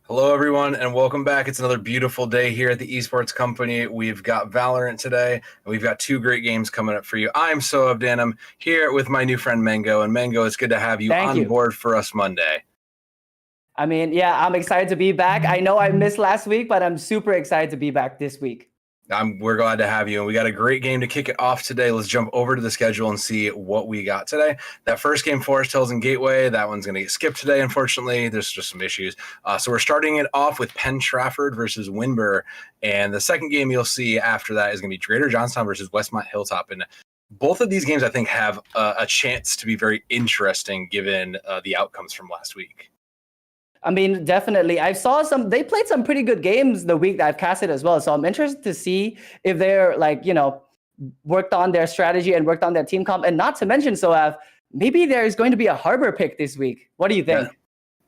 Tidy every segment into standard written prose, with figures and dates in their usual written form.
Hello, everyone, and welcome back. It's another beautiful day here at the Esports Company. We've got Valorant today, and we've got two great games coming up for you. I'm Soab Dan. I'm here with my new friend Mango, and Mango, it's good to have you Thank on you. board for us Monday. I'm excited to be back. I know I missed last week, but I'm super excited to be back this week. We're glad to have you, and we got a great game to kick it off today. Let's jump over to the schedule and see what we got today. That first game, Forest Hills and Gateway, that one's going to get skipped today, unfortunately. There's just some issues. So we're starting it off with Penn Trafford versus Winber, and the second game you'll see after that is going to be Greater Johnstown versus Westmont Hilltop. And both of these games, I think, have a chance to be very interesting given the outcomes from last week. I mean, definitely. They played some pretty good games the week that I've casted as well. So I'm interested to see if they're worked on their strategy and worked on their team comp. And not to mention, maybe there is going to be a Harbor pick this week. What do you think? Yeah.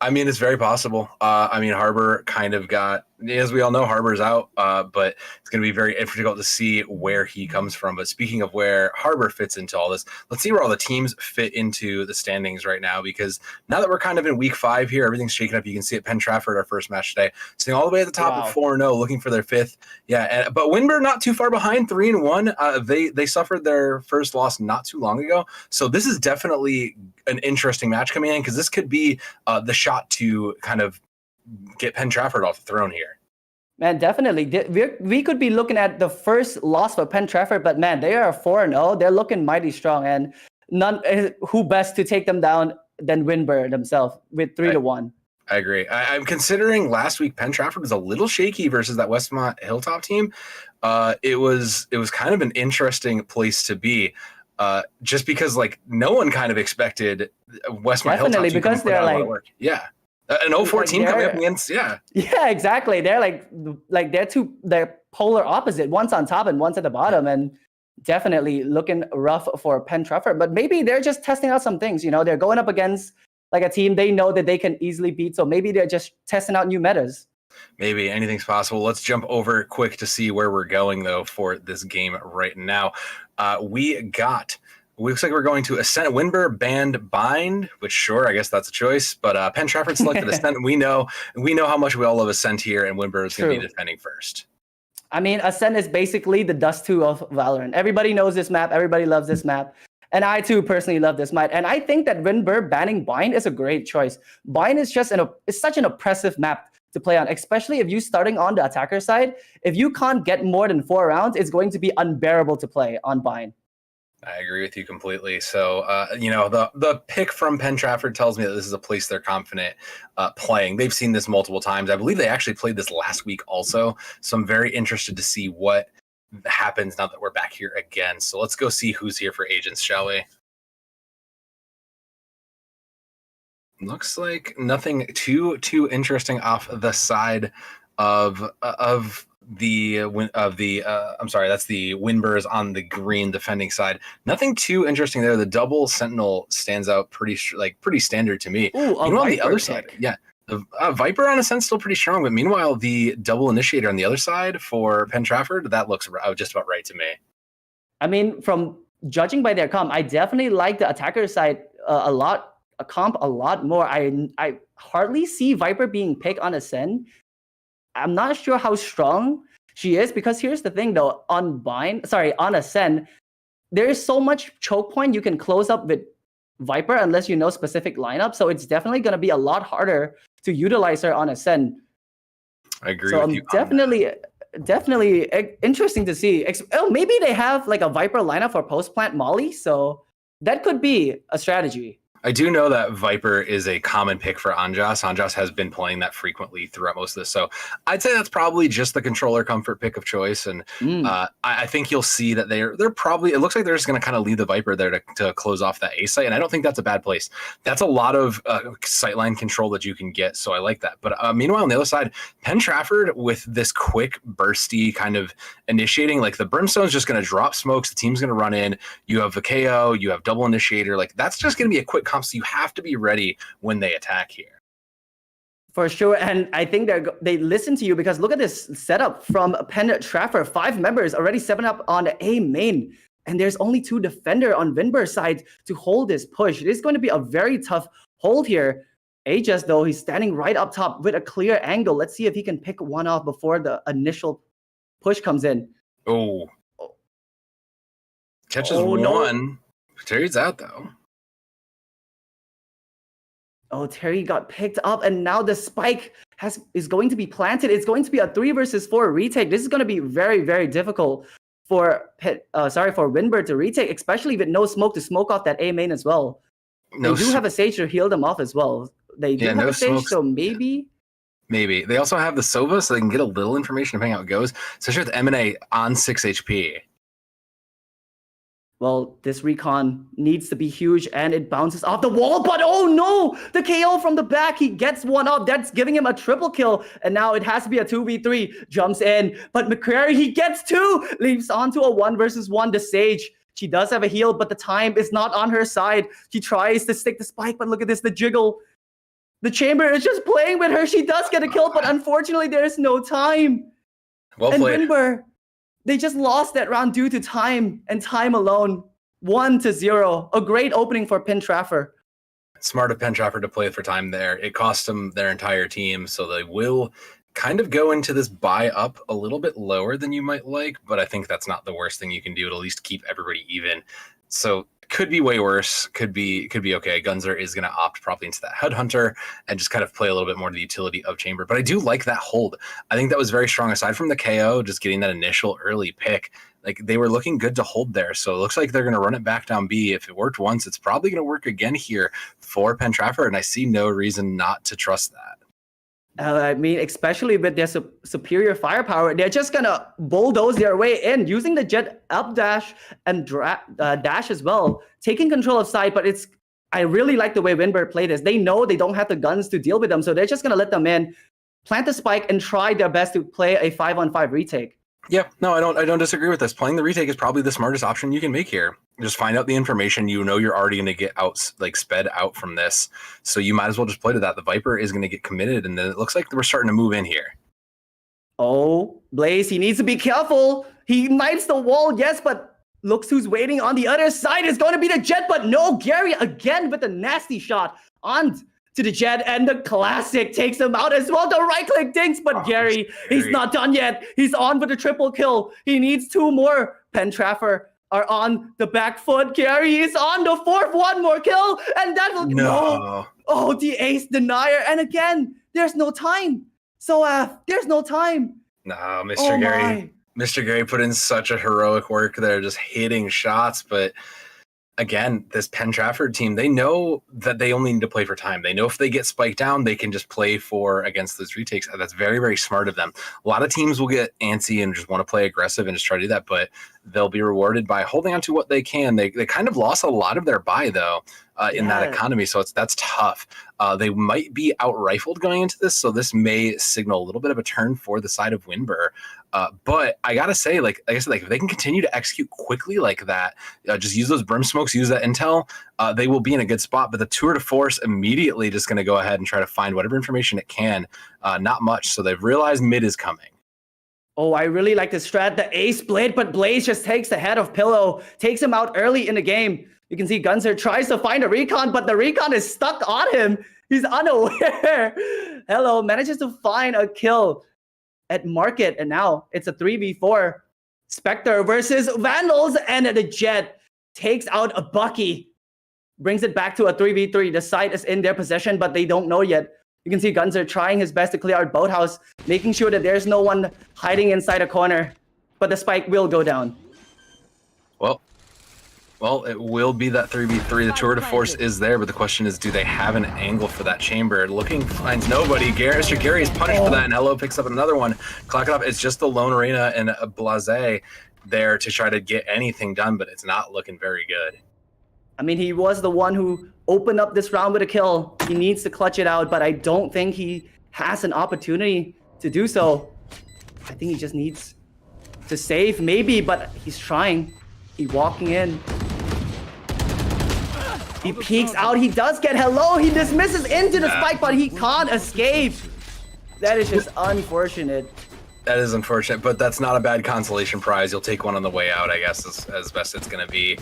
I mean, it's very possible. Harbor kind of got, as we all know, Harbor's out, but it's going to be very difficult to see where he comes from. But speaking of where Harbor fits into all this, let's see where all the teams fit into the standings right now, because now that we're kind of in week 5 here, everything's shaken up. You can see at Penn Trafford, our first match today, sitting all the way at the top of 4-0, looking for their 5th. Yeah, but Winber not too far behind, 3-1. They suffered their first loss not too long ago. So this is definitely an interesting match coming in, because this could be the shot to kind of get Penn Trafford off the throne here. Man, definitely. We could be looking at the first loss for Penn Trafford, but man, they are 4-0. They're looking mighty strong, and who best to take them down than Winber themselves with 3-1. I agree. I'm considering last week Penn Trafford was a little shaky versus that Westmont Hilltop team. It was kind of an interesting place to be. Just because no one kind of expected Westmont Hilltop to because they're an 014 coming up against exactly. They're they're polar opposite. One's on top and one's at the bottom, and definitely looking rough for Penn Trafford. But maybe they're just testing out some things. They're going up against a team they know that they can easily beat. So maybe they're just testing out new metas. Maybe anything's possible. Let's jump over quick to see where we're going, though, for this game right now. Looks like we're going to Ascent, Winber, Band, Bind, which sure, I guess that's a choice. But Penn Trafford selected Ascent. We know how much we all love Ascent here, and Winber is going to be defending first. I mean, Ascent is basically the Dust 2 of Valorant. Everybody knows this map. Everybody loves this map. And I, too, personally love this map. And I think that Winber banning Bind is a great choice. Bind is it's such an oppressive map to play on, especially if you're starting on the attacker side. If you can't get more than 4 rounds, it's going to be unbearable to play on Bind. I agree with you completely. So, the pick from Penn Trafford tells me that this is a place they're confident playing. They've seen this multiple times. I believe they actually played this last week also. So I'm very interested to see what happens now that we're back here again. So let's go see who's here for agents, shall we? Looks like nothing too interesting off the side of the that's the Winbers on the green defending side. Nothing too interesting there. The double Sentinel stands out pretty standard to me. Ooh, on the other side, the Viper on Ascent still pretty strong, but meanwhile the double Initiator on the other side for Penn Trafford, that looks just about right to me. I mean, from judging by their comp, I definitely like the attacker side a lot more. I hardly see Viper being picked on Ascent. I'm not sure how strong she is, because here's the thing though, on Ascent, there is so much choke point you can close up with Viper unless you know specific lineup. So it's definitely going to be a lot harder to utilize her on Ascent. I agree with you. Definitely interesting to see. Maybe they have a Viper lineup for post plant Molly, so that could be a strategy. I do know that Viper is a common pick for Anjas. Anjas has been playing that frequently throughout most of this. So I'd say that's probably just the controller comfort pick of choice. And I think you'll see that they're probably, it looks like they're just going to kind of leave the Viper there to close off that A site. And I don't think that's a bad place. That's a lot of sightline control that you can get. So I like that. But meanwhile, on the other side, Penn Trafford with this quick bursty kind of initiating, the Brimstone's just going to drop smokes. The team's going to run in. You have the KO, you have double initiator. That's just going to be a quick comp, so you have to be ready when they attack here. For sure, and I think they listen to you, because look at this setup from Penn Trafford. 5 members already 7 up on the A main, and there's only 2 defender on Winber's side to hold this push. It is going to be a very tough hold here. Aegis, though, he's standing right up top with a clear angle. Let's see if he can pick one off before the initial push comes in. Oh. Catches Oh, one. no. Terry's out, though. Oh, Terry got picked up, and now the spike is going to be planted. It's going to be a 3 versus 4 retake. This is going to be very, very difficult for Winbird to retake, especially with no smoke to smoke off that A main as well. They do have a Sage to heal them off as well. They do have a Sage, so maybe. Maybe. They also have the Sova, so they can get a little information depending how it goes. Especially with M&A on 6 HP. Well, this recon needs to be huge, and it bounces off the wall, but oh no! The KO from the back, he gets one up. That's giving him a triple kill, and now it has to be a 2v3. Jumps in, but McCrary, he gets 2! Leaps onto a 1 versus 1. The Sage, she does have a heal, but the time is not on her side. She tries to stick the spike, but look at this, the jiggle. The Chamber is just playing with her. She does get a kill, but unfortunately, there's no time. Well played. And Winbird, they just lost that round due to time and time alone. 1-0. A great opening for Pentraffer. Smart of Pentraffer to play for time there. It cost them their entire team, so they will kind of go into this buy up a little bit lower than you might like, but I think that's not the worst thing you can do to at least keep everybody even. So could be way worse, could be okay. Gunzer is going to opt probably into that Headhunter and just kind of play a little bit more to the utility of Chamber. But I do like that hold. I think that was very strong. Aside from the KO, just getting that initial early pick, like they were looking good to hold there. So it looks like they're going to run it back down B. If it worked once, it's probably going to work again here for Pentraffer, and I see no reason not to trust that. I mean, especially with their superior firepower, they're just gonna bulldoze their way in using the jet up dash and dash as well, taking control of side. But I really like the way Winbird played this. They know they don't have the guns to deal with them, so they're just gonna let them in, plant the spike, and try their best to play a 5-on-5 retake. Yeah, no, I don't disagree with this. Playing the retake is probably the smartest option you can make here. Just find out the information. You know you're already going to get out, like sped out from this, so you might as well just play to that. The Viper is going to get committed, and then it looks like we're starting to move in here. Oh, Blaze, he needs to be careful. He knights the wall, yes, but looks who's waiting on the other side. Is going to be the Jet, but no, Gary again with a nasty shot on to the Jet, and the classic takes him out as well. The right click dinks, but Gary, he's not done yet. He's on with the triple kill. He needs 2 more. Pentraffer are on the back foot. Gary is on the 4th, 1 more kill, and that will no. Oh, the ace denier, and again, there's no time. So there's no time. No, Mr. Gary. Mr. Gary put in such a heroic work there, just hitting shots, but again, this Pentraffer team, they know that they only need to play for time. They know if they get spiked down, they can just play for against those retakes. That's very, very smart of them. A lot of teams will get antsy and just want to play aggressive and just try to do that, but they'll be rewarded by holding on to what they can. They kind of lost a lot of their buy, though, in that economy, so that's tough. They might be out-rifled going into this, so this may signal a little bit of a turn for the side of Winbird. But I gotta say, like I said, if they can continue to execute quickly like that, just use those brim smokes, use that intel, they will be in a good spot. But the Tour de Force immediately just going to go ahead and try to find whatever information it can. Not much, so they've realized mid is coming. Oh, I really like the strat, the ace split, but Blaze just takes the head of Pillow, takes him out early in the game. You can see Gunzer tries to find a recon, but the recon is stuck on him. He's unaware. Hello manages to find a kill at Market, and now it's a 3v4. Spectre versus Vandals, and the Jet takes out a Bucky. Brings it back to a 3v3. The site is in their possession, but they don't know yet. You can see Gunzer trying his best to clear out Boathouse, making sure that there's no one hiding inside a corner. But the spike will go down. Well, it will be that 3v3. The Tour de Force is there, but the question is, do they have an angle for that Chamber? Looking, finds nobody. Mr. Gary is punished for that, and Hello picks up another one. Clock it up. It's just the Lone Arena and a Blase there to try to get anything done, but it's not looking very good. I mean, he was the one who opened up this round with a kill. He needs to clutch it out, but I don't think he has an opportunity to do so. I think he just needs to save, maybe, but he's trying. He's walking in. He peeks out. He does get Hello. He dismisses into the spike, but he can't escape. That is just unfortunate. That is unfortunate, but that's not a bad consolation prize. You'll take one on the way out, I guess, as best it's going to be.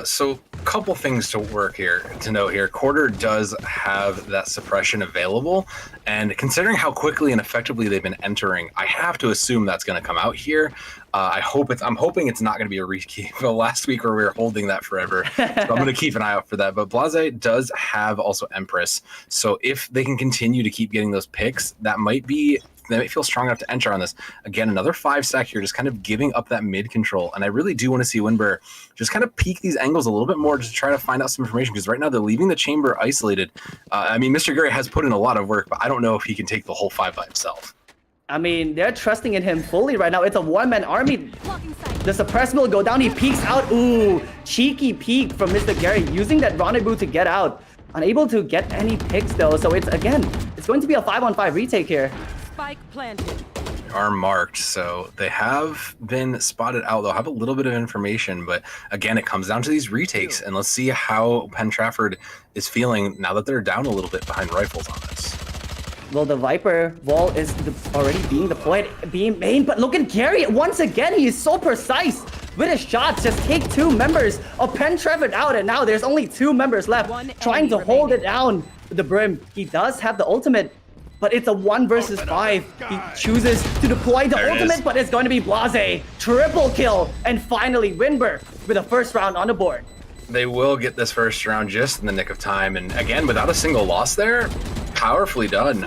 So couple things to note here. Quarter does have that suppression available, and considering how quickly and effectively they've been entering, I have to assume that's going to come out here. I'm hoping it's not going to be a rekeep. Well, last week where we were holding that forever, so I'm going to keep an eye out for that. But Blase does have also Empress, so if they can continue to keep getting those picks, they might feel strong enough to enter on this. Again, another 5-stack here, just kind of giving up that mid control. And I really do want to see Winber just kind of peek these angles a little bit more, just to try to find out some information, because right now they're leaving the chamber isolated. I mean, Mr. Gary has put in a lot of work, but I don't know if he can take the whole 5 by himself. I mean, they're trusting in him fully right now. It's a one-man army. The suppress will go down. He peeks out. Ooh, cheeky peek from Mr. Gary, using that rendezvous to get out. Unable to get any picks though. So it's going to be a 5-on-5 retake here. Spike planted. Are marked, so they have been spotted out. They'll have a little bit of information, but again, it comes down to these retakes, and let's see how Penn Trafford is feeling now that they're down a little bit behind rifles on this. Well, the Viper wall is already being deployed, being main, but look at Gary once again. He is so precise with his shots. Just take 2 members of Penn Trafford out, and now there's only 2 members left, trying to hold it down with the Brim. He does have the ultimate, but it's a 1 versus 5. He chooses to deploy the ultimate, but it's going to be Blase. Triple kill, and finally Winber with a first round on the board. They will get this first round just in the nick of time, and again, without a single loss there, powerfully done.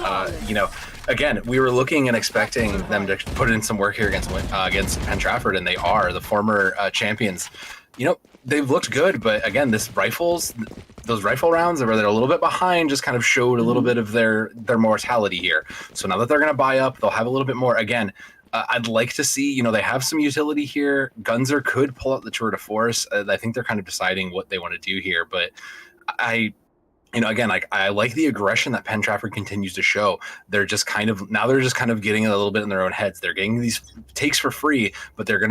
Again, we were looking and expecting them to put in some work here against Penn Trafford, and they are the former champions. They've looked good, but again, those rifle rounds where they're a little bit behind just kind of showed a little bit of their mortality here. So now that they're going to buy up, they'll have a little bit more. Again, I'd like to see, they have some utility here. Gunzer could pull out the tour de force. I think they're kind of deciding what they want to do here, but I like the aggression that Penn Trafford continues to show. They're just kind of getting it a little bit in their own heads. They're getting these takes for free, but they're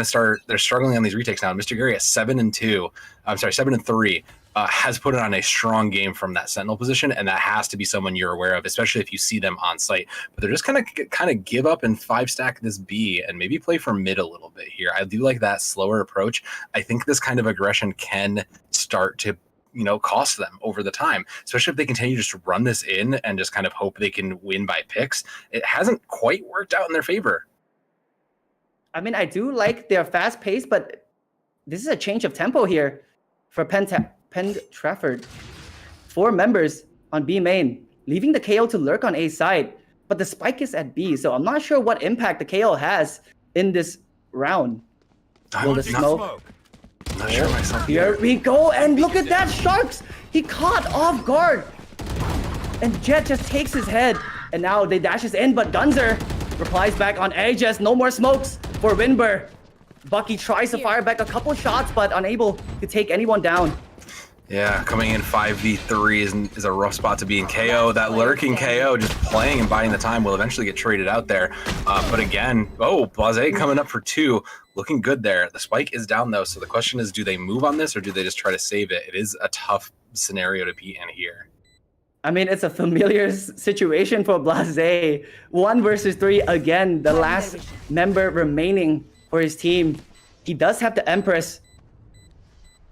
struggling on these retakes now. Mr. Gary at 7-3, has put it on a strong game from that sentinel position, and that has to be someone you're aware of, especially if you see them on site. But they're just kind of give up and 5-stack this B and maybe play for mid a little bit here. I do like that slower approach. I think this kind of aggression can start to cost them over the time, especially if they continue just to run this in and just kind of hope they can win by picks. It hasn't quite worked out in their favor. I mean, I do like their fast pace, but this is a change of tempo here for Penn Trafford. 4 members on B main, leaving the KO to lurk on A side, but the spike is at B, so I'm not sure what impact the KO has in this round. Will the smoke? Not sure myself. Here we go, and look at that, Sharks! He caught off guard, and Jet just takes his head, and now they dashes in, but Gunzer replies back on A. Just no more smokes for Winber. Bucky tries to fire back a couple shots, but unable to take anyone down. Yeah, coming in 5v3 is a rough spot to be in. KO, that lurking KO, just playing and buying the time, will eventually get traded out there. But again, Blase coming up for 2. Looking good there. The spike is down though, so the question is, do they move on this or do they just try to save it? It is a tough scenario to be in here. I mean, it's a familiar situation for Blase. 1 versus 3 again, the last member remaining for his team. He does have the Empress.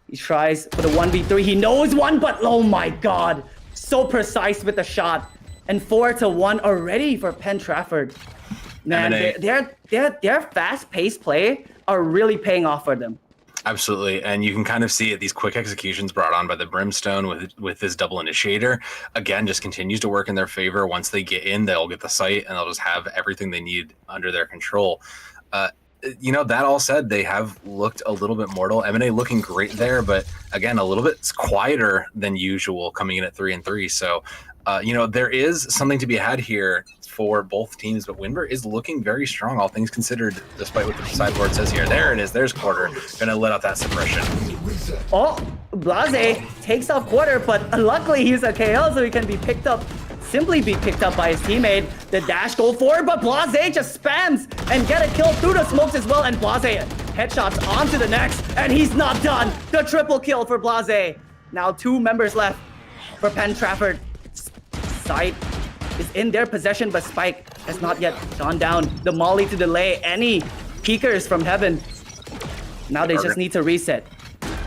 He tries for the 1v3. He knows one, but oh my god, so precise with the shot. And 4-1 already for Penn Trafford. Man, their fast-paced play are really paying off for them. Absolutely, and you can kind of see it. These quick executions brought on by the Brimstone with this double initiator, again, just continues to work in their favor. Once they get in, they'll get the site, and they'll just have everything they need under their control. That all said, they have looked a little bit mortal. M&A looking great there, but again, a little bit quieter than usual coming in at 3-3. So, there is something to be had here for both teams, but Winber is looking very strong, all things considered, despite what the sideboard says here. There it is. There's Quarter. Gonna let out that suppression. Oh, Blase takes off Quarter, but luckily he's a KO, so he can be picked up by his teammate. The dash go forward, but Blase just spams and get a kill through the smokes as well, and Blase headshots onto the next, and he's not done. The triple kill for Blase. Now 2 members left for Penn Trafford. Site is in their possession, but Spike has not yet gone down. The molly to delay any peekers from heaven. Now they just need to reset.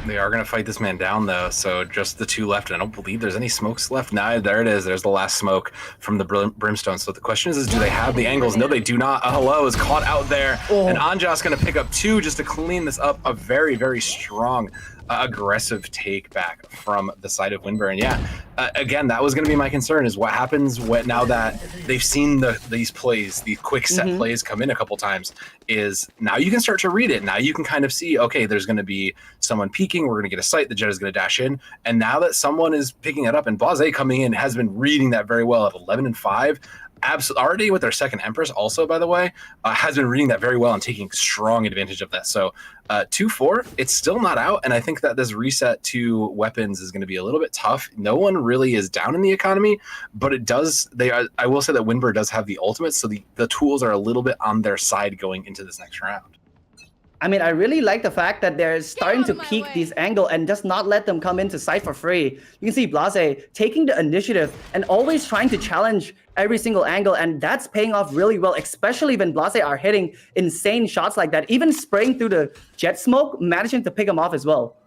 They are going to fight this man down, though. So just the two left. And I don't believe there's any smokes left. Nah, there it is. There's the last smoke from the Brimstone. So the question is do they have the angles? No, they do not. Hello is caught out there. Oh. And Anja's going to pick up 2 just to clean this up. A very, very strong aggressive take back from the side of Winber. And yeah, again, that was going to be my concern, is what happens when, now that they've seen these plays, these quick set plays come in a couple times, is now you can start to read it. Now you can kind of see, okay, there's going to be someone peeking, we're going to get a sight, the Jett is going to dash in, and now that someone is picking it up, and Blase coming in has been reading that very well at 11 and 5, already with their second Empress also, by the way, has been reading that very well and taking strong advantage of that. So 2-4, it's still not out, and I think that this reset to weapons is going to be a little bit tough. No one really is down in the economy, but it does, I will say that Winber does have the ultimate, so the tools are a little bit on their side going into this next round. I mean, I really like the fact that they're starting to peek these angle and just not let them come into sight for free. You can see Blase taking the initiative and always trying to challenge every single angle, and that's paying off really well, especially when Blase are hitting insane shots like that, even spraying through the Jett smoke, managing to pick them off as well.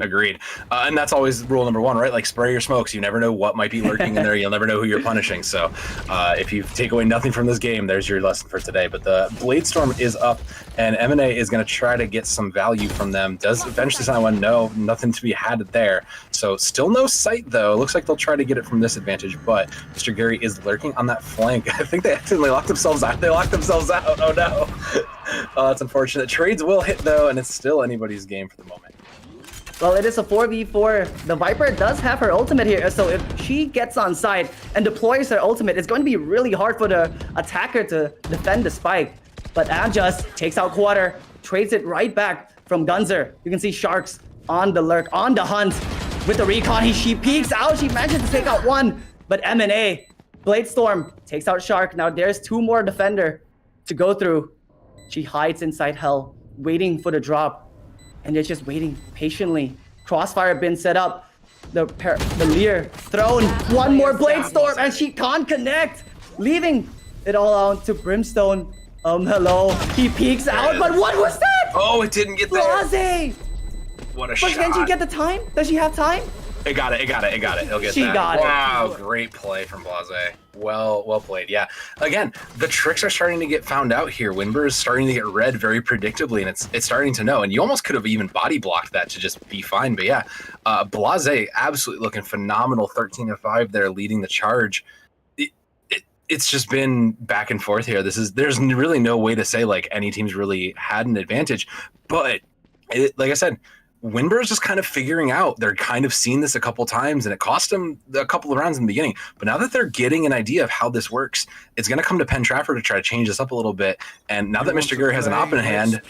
Agreed. And that's always rule number 1, right? Like, spray your smokes. You never know what might be lurking in there. You'll never know who you're punishing. So if you take away nothing from this game, there's your lesson for today. But the Blade Storm is up, and M&A is going to try to get some value from them. Does eventually someone know nothing to be had there. So still no sight, though. Looks like they'll try to get it from this advantage, but Mr. Gary is lurking on that flank. I think they accidentally locked themselves out. They locked themselves out. Oh, no. That's unfortunate. Trades will hit, though, and it's still anybody's game for the moment. Well, it is a 4v4. The Viper does have her ultimate here, so if she gets on site and deploys her ultimate, it's going to be really hard for the attacker to defend the spike. But Amjust takes out Quarter, trades it right back from Gunzer. You can see Sharks on the lurk, on the hunt. With the recon, she peeks out. She manages to take out 1, but M&A, Blade Storm takes out Shark. Now there's 2 more defender to go through. She hides inside Hell, waiting for the drop. And they're just waiting patiently. Crossfire been set up. The Leer thrown. 1 more Blade Storm, and she can't connect. Leaving it all out to Brimstone. Hello. He peeks out, but what was that? Oh, it didn't get there. Blase! What a shot. But can she get the time? Does she have time? It got it. He'll get she that. Got wow, great play from Blase. Well played. Yeah. Again, the tricks are starting to get found out here. Winber is starting to get read very predictably, and it's starting to know. And you almost could have even body blocked that to just be fine. But yeah, Blase absolutely looking phenomenal. 13-5 there, leading the charge. It's just been back and forth here. There's really no way to say like any team's really had an advantage, but like I said, Winber is just kind of figuring out. They're kind of seen this a couple times, and it cost them a couple of rounds in the beginning. But now that they're getting an idea of how this works, it's going to come to Penn Trafford to try to change this up a little bit. And now that Mr. Gary has an op in hand,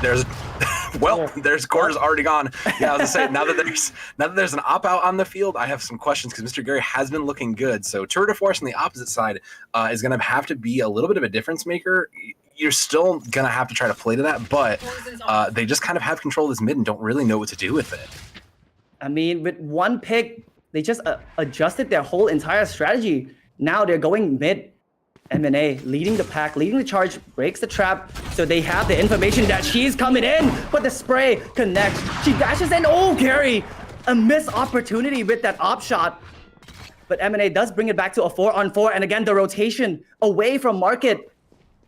there's Core's already gone. Yeah, I was gonna say now that there's an op out on the field, I have some questions because Mr. Gary has been looking good. So tour de force on the opposite side is going to have to be a little bit of a difference maker. You're still going to have to try to play to that, but they just kind of have control of this mid and don't really know what to do with it. I mean, with 1 pick, they just adjusted their whole entire strategy. Now they're going mid. M&A leading the pack, leading the charge, breaks the trap, so they have the information that she's coming in, but the spray connects. She dashes in. Oh, Gary, a missed opportunity with that op shot. But M&A does bring it back to a 4-on-4, and again, the rotation away from Market.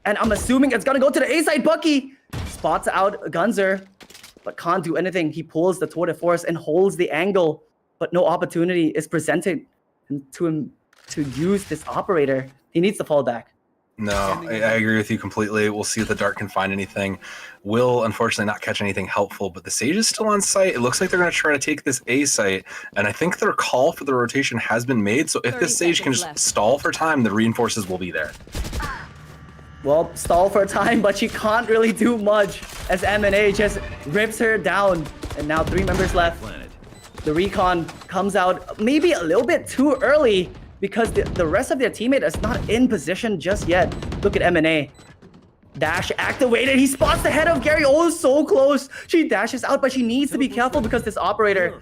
And I'm assuming it's gonna go to the A side. Bucky spots out Gunzer, but can't do anything. He pulls the tour de force and holds the angle, but no opportunity is presented to him to use this operator. He needs to fall back. No, I agree with you completely. We'll see if the Dart can find anything. Will unfortunately not catch anything helpful, but the Sage is still on site. It looks like they're going to try to take this A site, and I think their call for the rotation has been made. So if this Sage can just stall for time, the reinforces will be there. Well, stall for time, but she can't really do much as M&A just rips her down. And now 3 members left. The recon comes out maybe a little bit too early because the rest of their teammate is not in position just yet. Look at M&A. Dash activated. He spots the head of Gary. Oh, so close. She dashes out, but she needs to be careful because this operator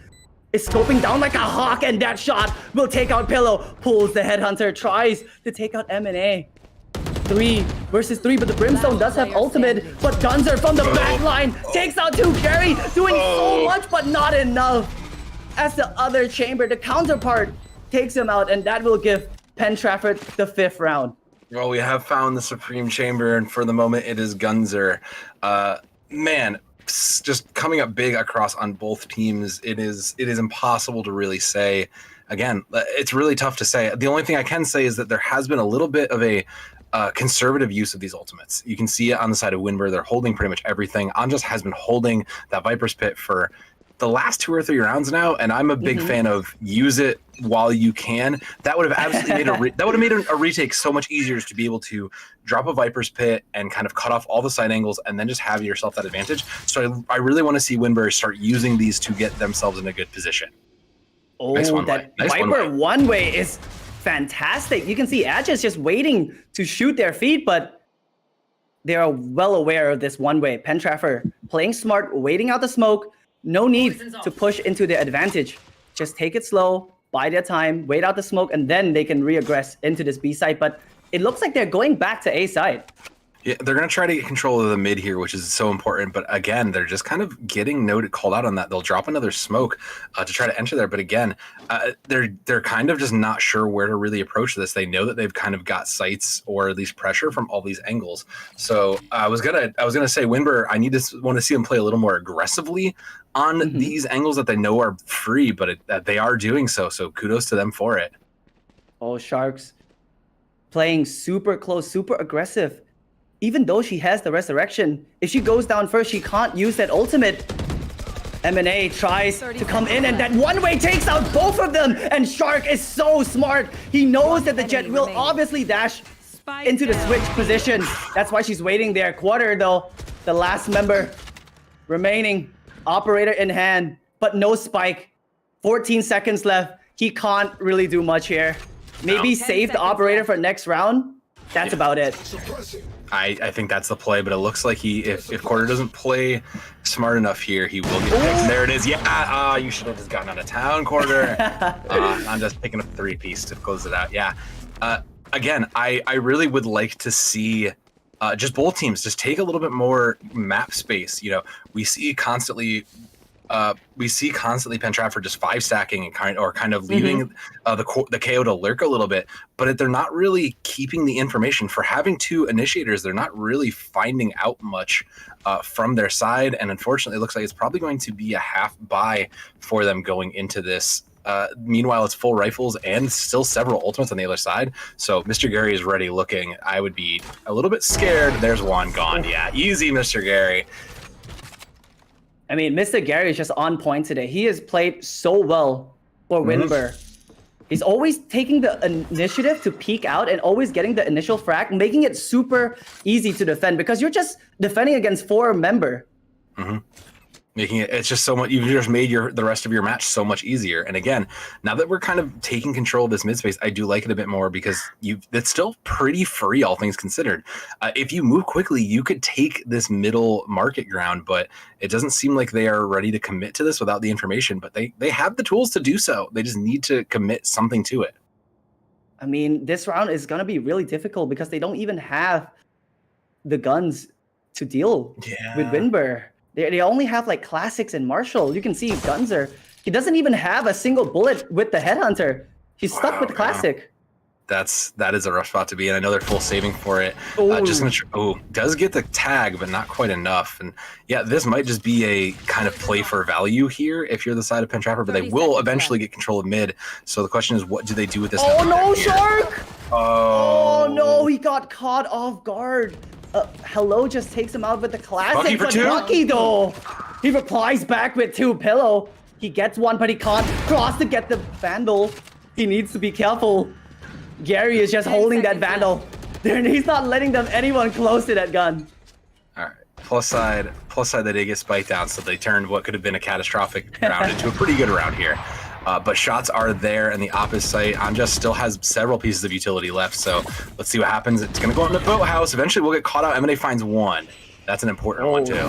is scoping down like a hawk, and that shot will take out Pillow. Pulls the headhunter, tries to take out M&A. 3 versus 3, but the Brimstone does have ultimate. But Gunzer from the back line takes out 2. Gary doing so much, but not enough. As the other chamber, the counterpart, takes him out, and that will give Penn Trafford the 5th round. Well, we have found the Supreme Chamber, and for the moment, it is Gunzer. Man, just coming up big across on both teams. It is impossible to really say. Again, it's really tough to say. The only thing I can say is that there has been a little bit of a conservative use of these ultimates. You can see it on the side of Winber. They're holding pretty much everything. Anjas has been holding that Viper's Pit for the last 2 or 3 rounds now, and I'm a big fan of use it while you can. That would have absolutely made a retake so much easier to be able to drop a Viper's Pit and kind of cut off all the side angles and then just have yourself that advantage. So I really want to see Winber start using these to get themselves in a good position. Oh, nice that Viper one-way is fantastic. You can see Adja's just waiting to shoot their feet, but they are well aware of this one-way. Penn Trafford playing smart, waiting out the smoke. No need to push into the advantage. Just take it slow, buy their time, wait out the smoke, and then they can reaggress into this B side. But it looks like they're going back to A side. Yeah, they're going to try to get control of the mid here, which is so important. But again, they're just kind of getting called out on that. They'll drop another smoke to try to enter there. But again, they're kind of just not sure where to really approach this. They know that they've kind of got sights or at least pressure from all these angles. So I was gonna say, Winber, I want to see them play a little more aggressively on these angles that they know are free, but they are doing so. So kudos to them for it. Oh, Sharks playing super close, super aggressive. Even though she has the resurrection, if she goes down first, she can't use that ultimate. M&A tries to come in, and that one-way takes out both of them. And Shark is so smart. He knows that the Jet will obviously dash into the switch position. That's why she's waiting there. Quarter, though, the last member remaining. Operator in hand, but no spike. 14 seconds left. He can't really do much here. Maybe save the operator for next round. That's about it. I think that's the play, but it looks like if Quarter doesn't play smart enough here, he will get picked. There it is. Yeah, you should have just gotten out of town, Quarter. I'm just picking up 3-piece to close it out. Yeah. Again, I really would like to see just both teams just take a little bit more map space. You know, we see constantly Penn Trafford just 5-stacking and kind of leaving the KO to lurk a little bit, but they're not really keeping the information. For having 2 initiators, they're not really finding out much from their side, and unfortunately, it looks like it's probably going to be a half buy for them going into this. Meanwhile, it's full rifles and still several ultimates on the other side. So Mr. Gary is ready looking. I would be a little bit scared. There's one gone. Yeah, easy, Mr. Gary. I mean, Mr. Gary is just on point today. He has played so well for Winber. He's always taking the initiative to peek out and always getting the initial frag, making it super easy to defend because you're just defending against 4 member. Making it's just so much. You've just made the rest of your match so much easier. And again, now that we're kind of taking control of this mid space, I do like it a bit more because it's still pretty free, all things considered. If you move quickly, you could take this middle market ground, but it doesn't seem like they are ready to commit to this without the information. But they have the tools to do so. They just need to commit something to it. I mean, this round is gonna be really difficult because they don't even have the guns to deal with Winber. They only have like classics and Marshall. You can see Gunzer. He doesn't even have a single bullet with the Headhunter. He's stuck with the classic. That is a rough spot to be in. I know they're full saving for it. Does get the tag, but not quite enough. And yeah, this might just be a kind of play for value here if you're the side of Penn Trafford, but they will eventually get control of mid. So the question is, what do they do with this? Oh no, Shark! Oh no, he got caught off guard. Hello just takes him out with the classic, but Lucky though. He replies back with 2 pillow. He gets one, but he can't cross to get the Vandal. He needs to be careful. Gary is just holding that Vandal. He's not letting anyone close to that gun. All right. Plus side, they did get spiked down, so they turned what could have been a catastrophic round into a pretty good round here. But shots are there in the opposite site. Anjas still has several pieces of utility left, so let's see what happens. It's going to go in the boathouse. Eventually, we'll get caught out. M&A finds 1. That's an important one, too.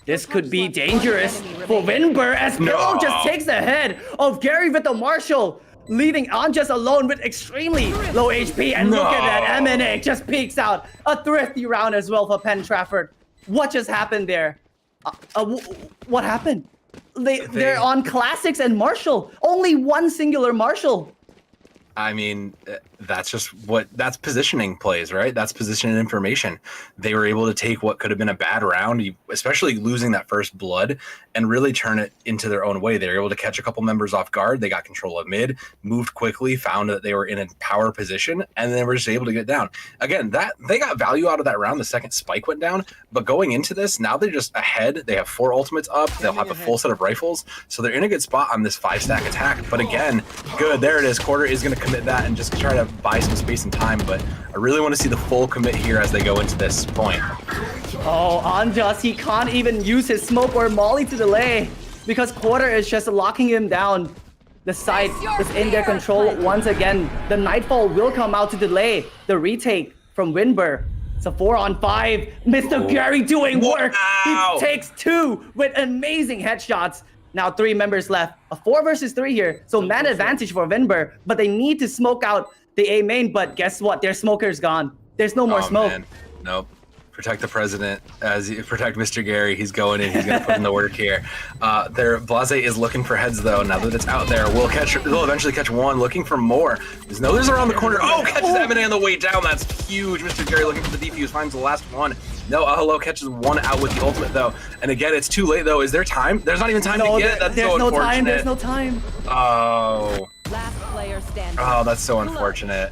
This could be dangerous for Winber as Pillow just takes the head of Gary with the Marshall. leaving Anjas alone with extremely low HP. And look at that, M&A just peeks out. A thrifty round as well for Penn Trafford. What just happened there? What happened? They're on Classics and Marshall. Only one singular Marshall. I mean, that's positioning plays, right? That's position information. They were able to take what could have been a bad round, especially losing that first blood, and really turn it into their own way. They were able to catch a couple members off guard. They got control of mid, moved quickly, found that they were in a power position, and they were just able to get down. Again, that they got value out of that round. The second Spike went down, but going into this, now they're just ahead. They have 4 ultimates up. They'll have a full set of rifles, so they're in a good spot on this 5-stack attack. But again, good. There it is. Quarter is going to commit that and just try to buy some space and time, but I really want to see the full commit here as they go into this point. Oh, Anjas, he can't even use his smoke or molly to delay because Quarter is just locking him down. The site is in their control once again. The Nightfall will come out to delay the retake from Winber. It's a 4-on-5. Mr. Gary doing work. He takes 2 with amazing headshots. Now 3 members left. A 4 versus 3 here. So man advantage for Winber, but they need to smoke out the A main. But guess what? Their smoker's gone. There's no more smoke. Man. Nope. Protect the president protect Mr. Gary. He's going in. He's going to put in the work here. Their Blase is looking for heads though. Now that it's out there, we'll eventually catch one. Looking for more. There's others around the corner. Oh, catches M&A on the way down. That's huge. Mr. Gary looking for the defuse. Finds the last one. No, Hello catches one out with the ultimate though. And again, it's too late though. Is there time? There's not even time to get it. That's so unfortunate. There's no time. Oh. Last player standing. Oh, that's so unfortunate.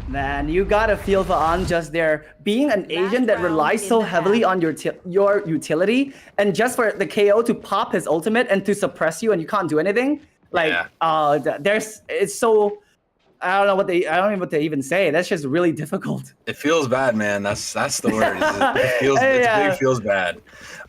Man, you gotta feel for Anjas there. Being an agent that relies so heavily on your utility, and just for the KO to pop his ultimate and to suppress you and you can't do anything. Like, it's so. I don't know what they even say. That's just really difficult. It feels bad, man. That's the word. It feels bad.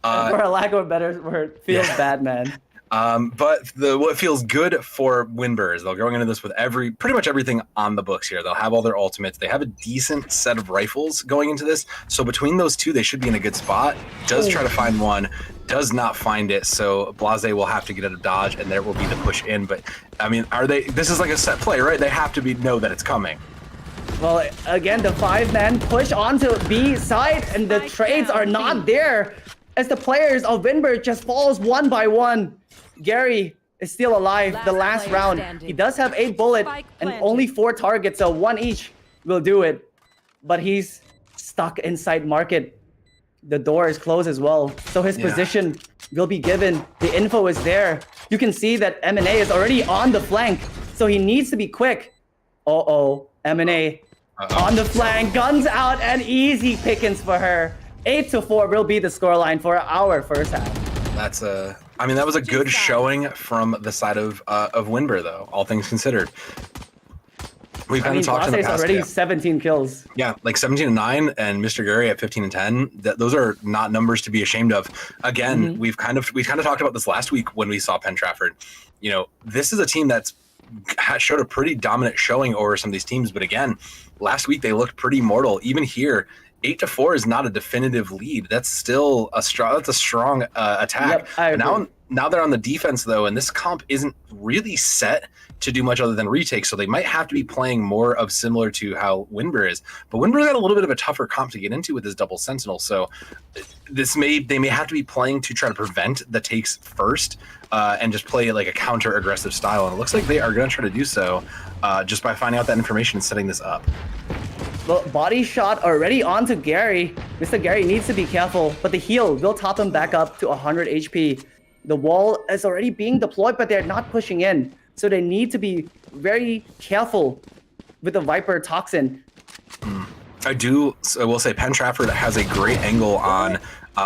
For a lack of a better word, feels bad, man. But what feels good for Winber is they're going into this with pretty much everything on the books here. They'll have all their ultimates. They have a decent set of rifles going into this. So between those two, they should be in a good spot. Does try to find one, does not find it. So Blase will have to get out of dodge, and there will be the push in. But I mean, this is like a set play, right? They have to know that it's coming. Well, again, the 5-man push onto B side, and the trades are not there as the players of Winber just falls one by one. Gary is still alive. The last round. Standing. He does have 8 bullets and only 4 targets, so 1 each will do it. But he's stuck inside market. The door is closed as well, so his position will be given. The info is there. You can see that M&A is already on the flank, so he needs to be quick. M&A on the flank, guns out, and easy pickings for her. 8-4 will be the scoreline for our first half. That was a good showing from the side of Winber, though, all things considered. We've kind of talked in the past. Already 17 kills. Yeah, like 17-9, and Mr. Gary at 15-10. Those are not numbers to be ashamed of. Again, we kind of talked about this last week when we saw Penn Trafford. You know, this is a team that's showed a pretty dominant showing over some of these teams, but again, last week they looked pretty mortal. Even here, 8-4 is not a definitive lead. That's still a strong attack. Yep, now they're on the defense though, and this comp isn't really set to do much other than retake, so they might have to be playing more of similar to how Winber is. But Winber's got a little bit of a tougher comp to get into with this double sentinel, so they may have to be playing to try to prevent the takes first, and just play like a counter aggressive style. And it looks like they are going to try to do so just by finding out that information and setting this up. Well, body shot already onto Gary. Mr. Gary needs to be careful, but the heal will top him back up to 100 HP. The wall is already being deployed, but they're not pushing in. So they need to be very careful with the Viper Toxin. I will say Penn Trafford has a great angle on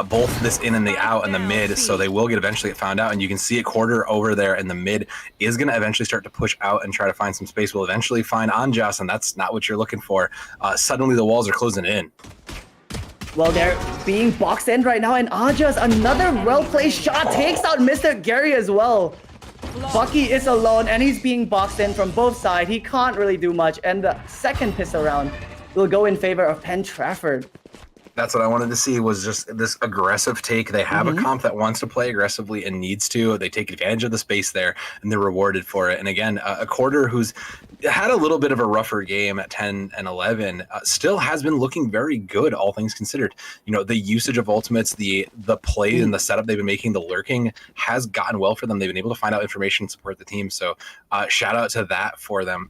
both this in and the out and the mid, so they will eventually get found out. And you can see a quarter over there in the mid is going to eventually start to push out and try to find some space. We'll eventually find Anjas, and that's not what you're looking for. Suddenly the walls are closing in. Well, they're being boxed in right now, and Anjas, another well-placed shot, takes out Mr. Gary as well. Bucky is alone, and he's being boxed in from both sides. He can't really do much, and the second pistol round will go in favor of Penn Trafford. That's what I wanted to see, was just this aggressive take. They have a comp that wants to play aggressively and needs to. They take advantage of the space there, and they're rewarded for it. And again, a quarter who's had a little bit of a rougher game at 10 and 11 still has been looking very good, all things considered. You know, the usage of ultimates, the play and the setup they've been making, the lurking has gotten well for them. They've been able to find out information, support the team. So shout out to that for them.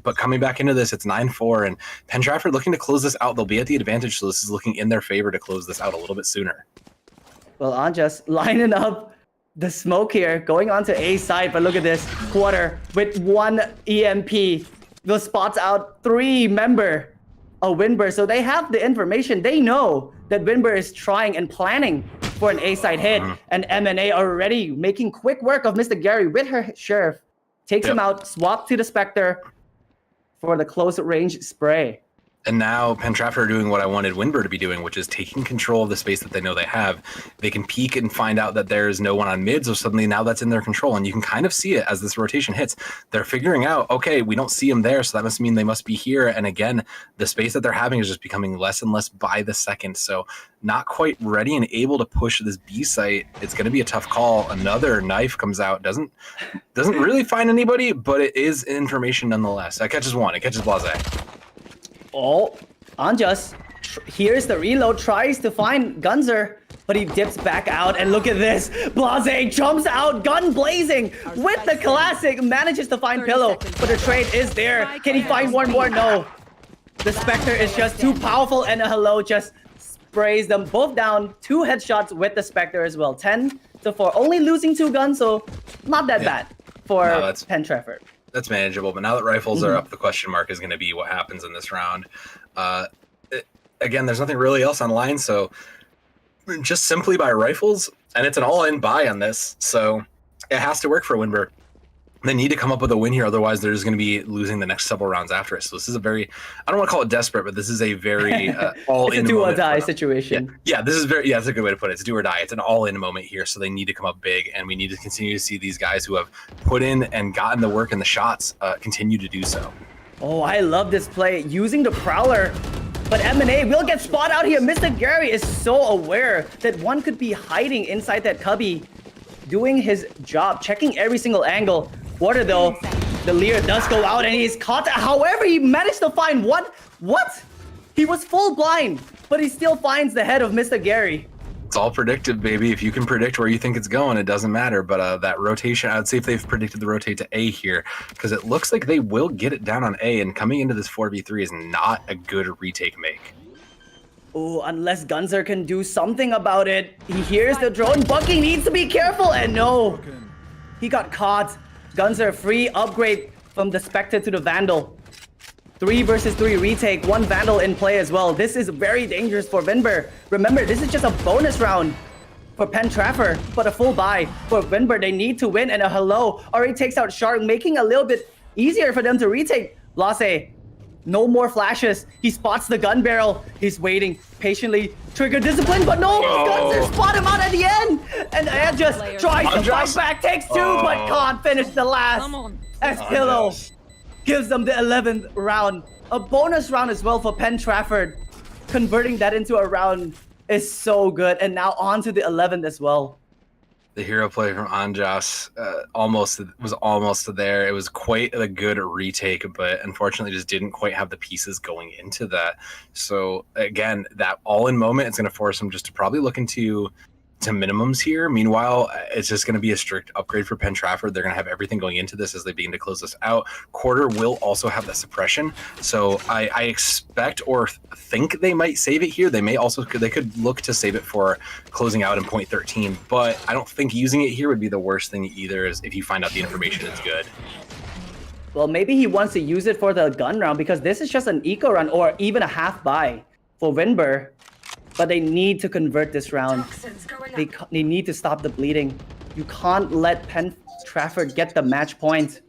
But coming back into this, it's 9-4, and Penn Trafford looking to close this out. They'll be at the advantage, so this is looking in their favor to close this out a little bit sooner. Well, Anjas lining up the smoke here, going on to A side, but look at this. Quarter with 1 EMP. The spots out 3 member of Winber, so they have the information. They know that Winber is trying and planning for an A side hit, and MNA already making quick work of Mr. Gary with her Sheriff. Takes him out, swap to the Spectre for the close range spray. And now Penn Trafford are doing what I wanted Winber to be doing, which is taking control of the space that they know they have. They can peek and find out that there is no one on mid, so suddenly now that's in their control. And you can kind of see it as this rotation hits. They're figuring out, okay, we don't see them there, so that must mean they must be here. And again, the space that they're having is just becoming less and less by the second. So not quite ready and able to push this B site. It's going to be a tough call. Another knife comes out. Doesn't really find anybody, but it is information nonetheless. That catches one. It catches Blase. Oh, Anjas here's the reload, tries to find Gunzer, but he dips back out, and look at this. Blase jumps out, gun blazing with the classic, manages to find Pillow, but the trade is there. Can he find one more? No. The Spectre is just too powerful, and a hello just sprays them both down. 2 headshots with the Spectre as well. 10-4, only losing 2 guns, so not that bad for Penn Trafford. That's manageable, but now that rifles are up, the question mark is going to be what happens in this round. Again, there's nothing really else on line, so just simply buy rifles, and it's an all-in buy on this, so it has to work for Winber. They need to come up with a win here, otherwise they're just going to be losing the next several rounds after it. So this is a very, I don't want to call it desperate, but this is a very all-in It's a do-or-die situation. Yeah, this is that's a good way to put it. It's a do or die. It's an all-in moment here, so they need to come up big, and we need to continue to see these guys who have put in and gotten the work and the shots continue to do so. Oh, I love this play, using the Prowler, but M&A will get spot out here. Mr. Gary is so aware that one could be hiding inside that cubby, doing his job, checking every single angle. Quarter though, the Lear does go out and he's caught. However, he managed to find what? He was full blind, but he still finds the head of Mr. Gary. It's all predictive, baby. If you can predict where you think it's going, it doesn't matter. But that rotation, I'd say if they've predicted the rotate to A here, because it looks like they will get it down on A, and coming into this 4v3 is not a good retake make. Oh, unless Gunzer can do something about it. He hears the drone. Bucky needs to be careful, and no, he got caught. Gunzer free upgrade from the Spectre to the Vandal. 3 versus 3 retake, 1 Vandal in play as well. This is very dangerous for Winber. Remember, this is just a bonus round for Penn Trafford, but a full buy for Winber. They need to win, and a hello already takes out Shark, making a little bit easier for them to retake. Blase, no more flashes. He spots the gun barrel. He's waiting patiently. Trigger discipline, but no, Gunzer spot him out at the end. And just tries to fight back, takes 2, but can't finish the last. As Pillow gives them the 11th round. A bonus round as well for Penn Trafford. Converting that into a round is so good. And now on to the 11th as well. The hero play from Anjas was almost there. It was quite a good retake, but unfortunately just didn't quite have the pieces going into that. So again, that all-in moment, it's going to force them just to probably look into minimums here. Meanwhile, it's just going to be a strict upgrade for Penn Trafford. They're going to have everything going into this as they begin to close this out. Quarter will also have that suppression, so I expect or think they might save it here. They could look to save it for closing out in point 13, but I don't think using it here would be the worst thing either, is if you find out the information is good. Well, maybe he wants to use it for the gun round, because this is just an eco run or even a half buy for Winber. But they need to convert this round. They need to stop the bleeding. You can't let Penn Trafford get the match point.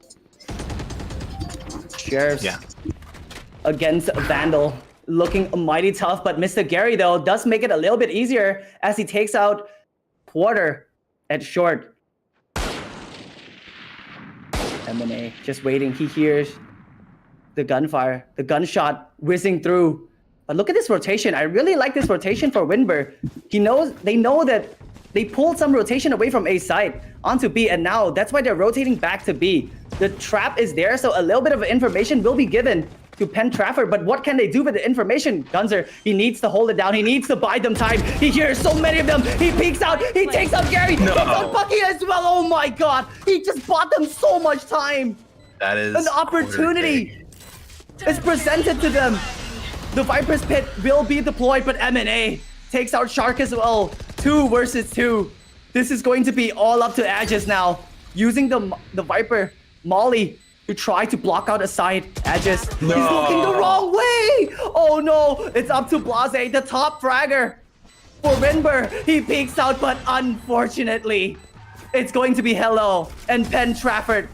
Sheriffs against Vandal. Looking mighty tough, but Mr. Gary, though, does make it a little bit easier as he takes out Quarter at short. M&A just waiting. He hears the gunfire, the gunshot whizzing through. But look at this rotation. I really like this rotation for Winber. They know that they pulled some rotation away from A side onto B, and now that's why they're rotating back to B. The trap is there, so a little bit of information will be given to Pen Trafford, but what can they do with the information? Gunzer, he needs to hold it down. He needs to buy them time. He hears so many of them. He peeks out. He takes out Gary. No. Takes out Bucky as well. Oh my God. He just bought them so much time. That is an opportunity is presented to them. The Viper's Pit will be deployed, but M&A takes out Shark as well. 2 versus 2. This is going to be all up to Aegis now. Using the Viper Molly to try to block out a side. Aegis, he's looking the wrong way. Oh no, it's up to Blase, the top fragger. For Winber, he peeks out, but unfortunately, it's going to be Hello and Pen Trafford.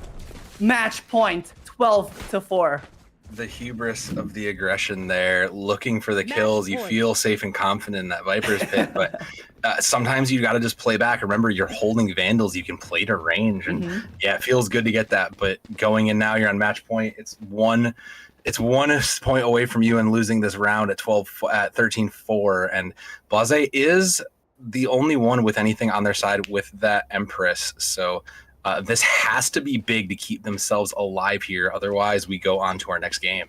Match point, 12-4. The hubris of the aggression there, looking for the kills. You feel safe and confident in that Viper's Pit, but sometimes you got to just play back. Remember, you're holding Vandals. You can play to range, and yeah, it feels good to get that. But going in now, you're on match point. It's one point away from you and losing this round at 13-4. And Blase is the only one with anything on their side with that Empress. So this has to be big to keep themselves alive here. Otherwise, we go on to our next game.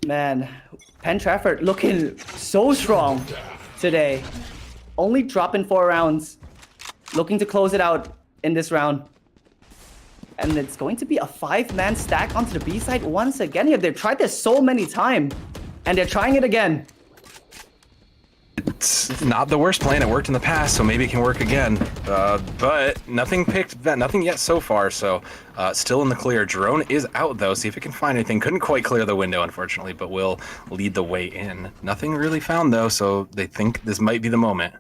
Man, Pen Trafford looking so strong today. Only dropping 4 rounds. Looking to close it out in this round. And it's going to be a 5-man stack onto the B side once again here. They've tried this so many times, and they're trying it again. It's not the worst plan. It worked in the past, so maybe it can work again. But nothing yet so far. So still in the clear. Drone is out though. See if it can find anything. Couldn't quite clear the window, unfortunately, but will lead the way in. Nothing really found though, so they think this might be the moment.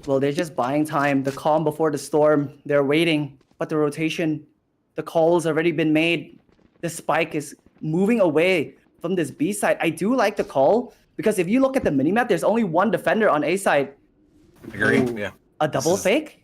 Well, they're just buying time. The calm before the storm. They're waiting, but the rotation, the call's already been made. The spike is moving away from this B side. I do like the call. Because if you look at the minimap, there's only one defender on A side. Agree. Yeah. A double fake?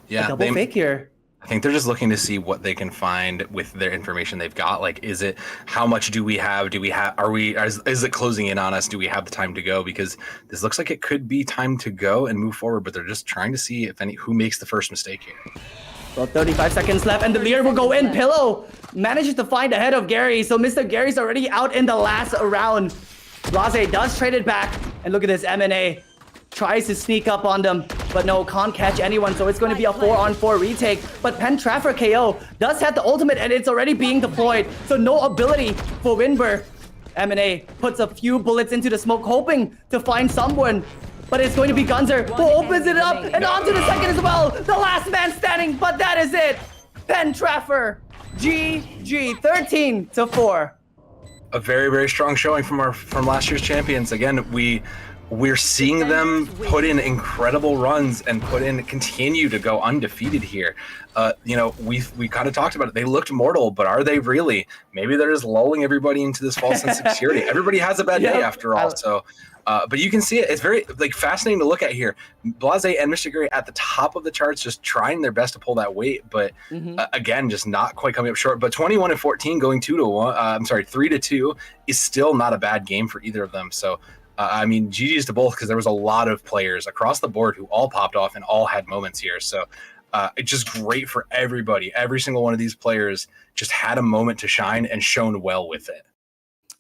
Yeah. A double fake here. I think they're just looking to see what they can find with their information they've got. Like, is it, how much do we have? Is it closing in on us? Do we have the time to go? Because this looks like it could be time to go and move forward, but they're just trying to see if who makes the first mistake here. Well, 35 seconds left, and the leader will go in. Pillow manages to find ahead of Gary, so Mr. Gary's already out in the last round. Blase does trade it back, and look at this, M&A tries to sneak up on them, but no, can't catch anyone, so it's going to be a 4-on-4 retake. But Pen Trafford KO does have the ultimate, and it's already being deployed, so no ability for Winber. M&A puts a few bullets into the smoke, hoping to find someone, but it's going to be Gunzer who opens it up, and onto the second as well. The last man standing, but that is it. Pen Trafford, GG, 13-4. A very, very strong showing from last year's champions. Again, we're seeing them put in incredible runs and continue to go undefeated here. You know, we kind of talked about it. They looked mortal, but are they really? Maybe they're just lulling everybody into this false sense of security. Everybody has a bad day after all. So, but you can see it. It's very fascinating to look at here. Blase and Mr. Gary at the top of the charts, just trying their best to pull that weight, but again, just not quite coming up short. But 21-14 going 3-2 is still not a bad game for either of them. So, I mean, GG's to both, because there was a lot of players across the board who all popped off and all had moments here. So it's just great for everybody. Every single one of these players just had a moment to shine and shone well with it.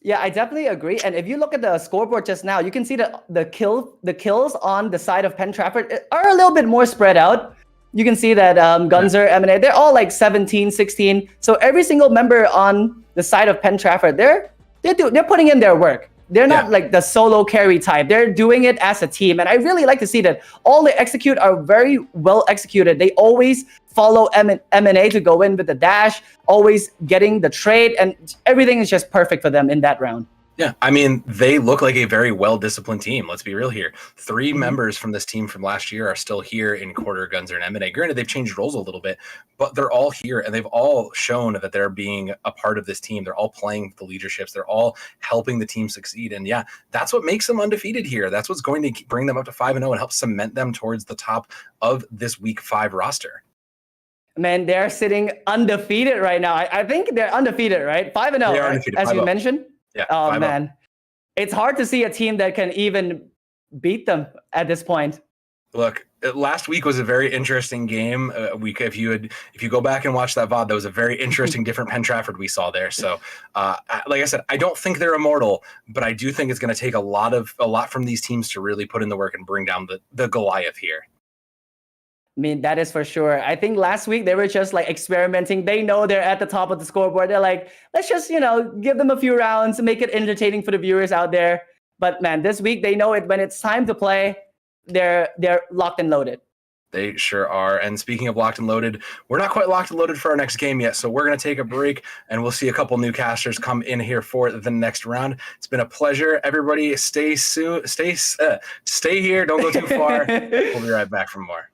Yeah, I definitely agree. And if you look at the scoreboard just now, you can see that the kills on the side of Pen Trafford are a little bit more spread out. You can see that Gunzer, M&A, they're all like 17, 16. So every single member on the side of Pen Trafford, they're putting in their work. They're not like the solo carry type. They're doing it as a team. And I really like to see that all they execute are very well executed. They always follow M&A to go in with the dash, always getting the trade, and everything is just perfect for them in that round. Yeah, I mean, they look like a very well-disciplined team. Let's be real here. 3 members from this team from last year are still here in Quarter, Gunzer, and M&A. Granted, they've changed roles a little bit, but they're all here, and they've all shown that they're being a part of this team. They're all playing the leaderships. They're all helping the team succeed. And yeah, that's what makes them undefeated here. That's what's going to bring them up to 5-0 and help cement them towards the top of this Week 5 roster. Man, they're sitting undefeated right now. I think they're undefeated, right? 5-0, They are right? undefeated, As you 5-0. mentioned. Yeah. Oh 5-0. man, it's hard to see a team that can even beat them at this point. Look, last week was a very interesting game. If you go back and watch that VOD, that was a very interesting different Penn Trafford we saw there. So, like I said, I don't think they're immortal, but I do think it's going to take a lot from these teams to really put in the work and bring down the Goliath here. I mean, that is for sure. I think last week they were just like experimenting. They know they're at the top of the scoreboard. They're like, let's just, give them a few rounds, make it entertaining for the viewers out there. But man, this week they know it when it's time to play. They're locked and loaded. They sure are. And speaking of locked and loaded, we're not quite locked and loaded for our next game yet. So we're going to take a break and we'll see a couple new casters come in here for the next round. It's been a pleasure. Everybody stay here. Don't go too far. We'll be right back for more.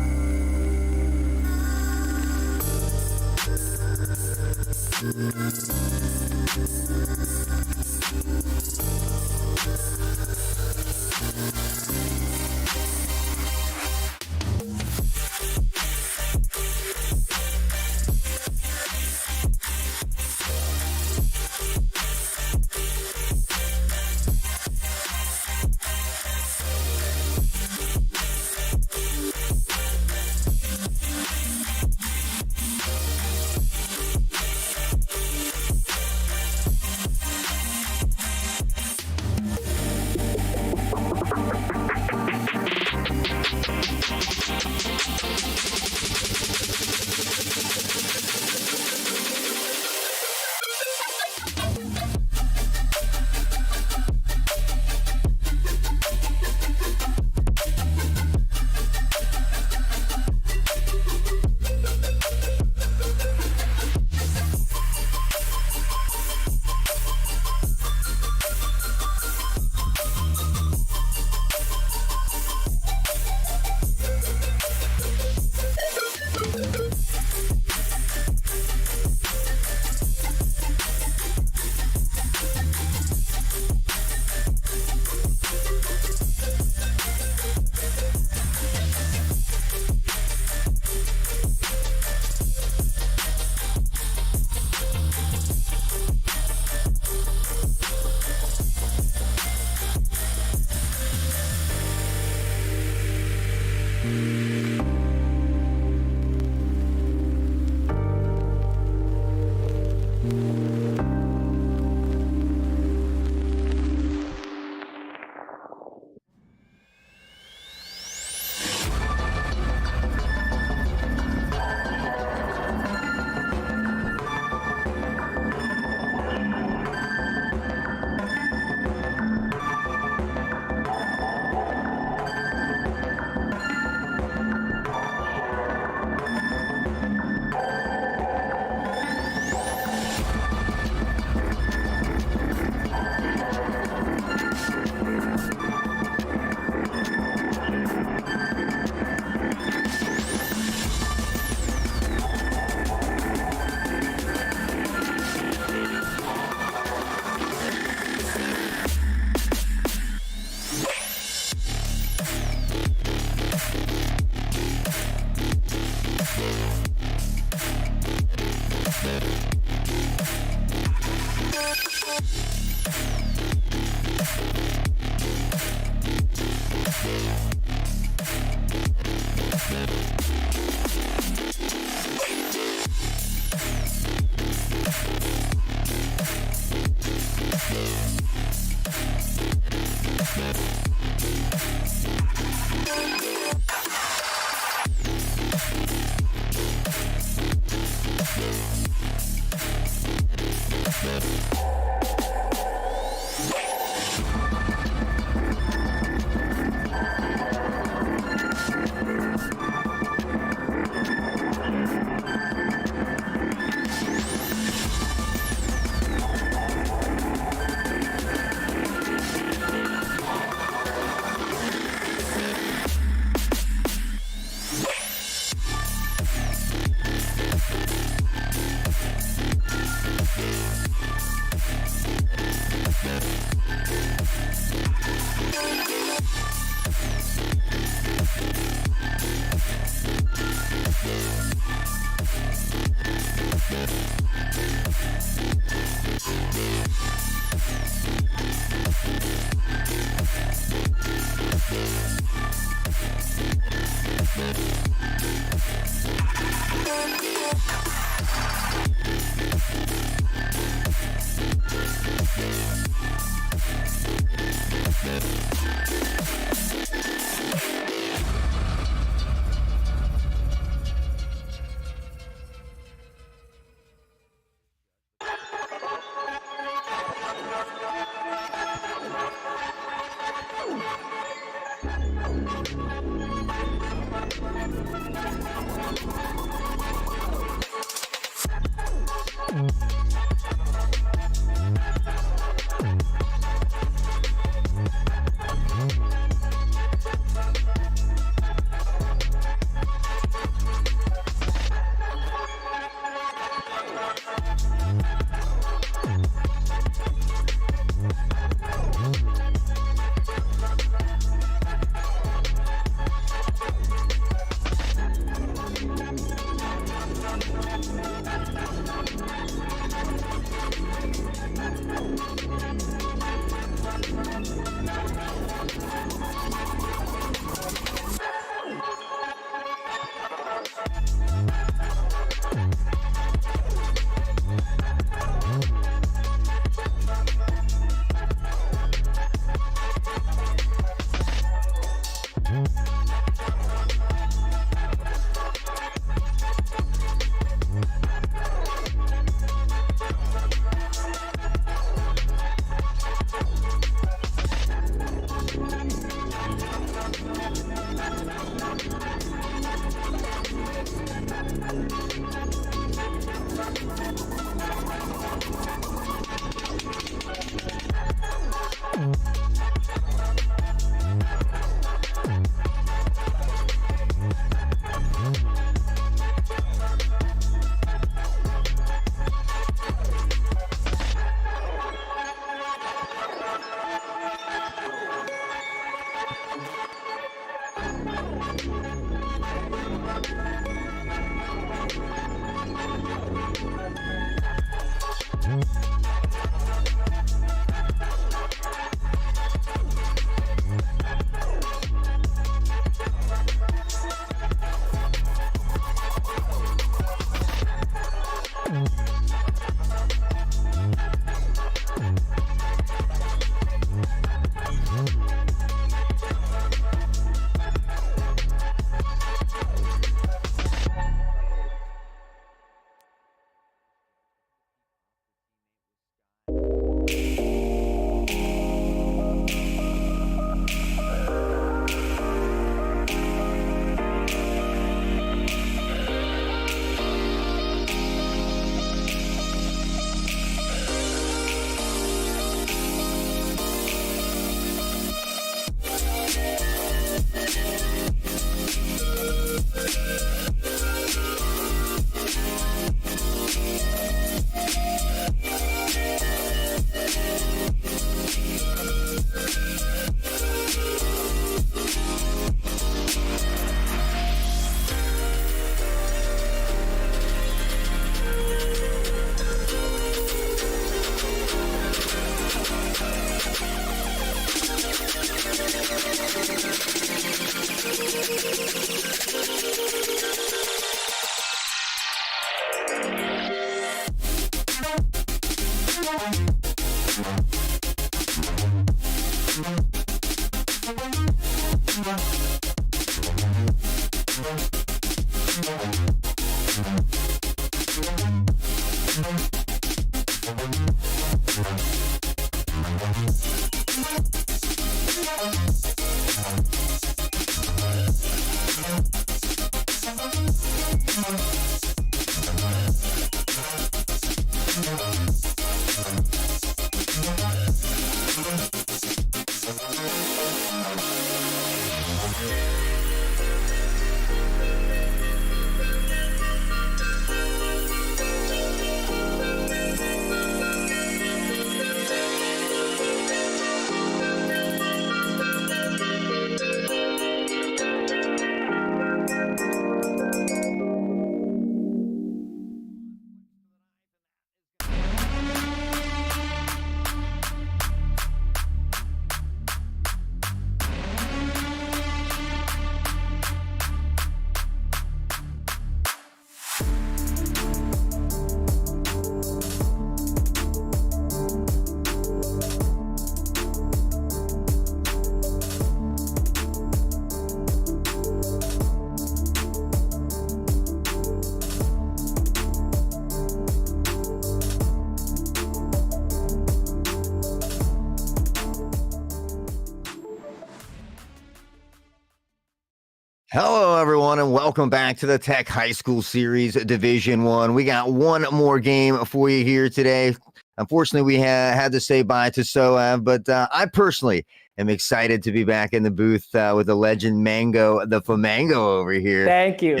Hello, everyone, and welcome back to the Tech High School Series Division 1. We got one more game for you here today. Unfortunately, we had to say bye to Soav, but I personally am excited to be back in the booth with the legend Mango, the Flamango over here. Thank you.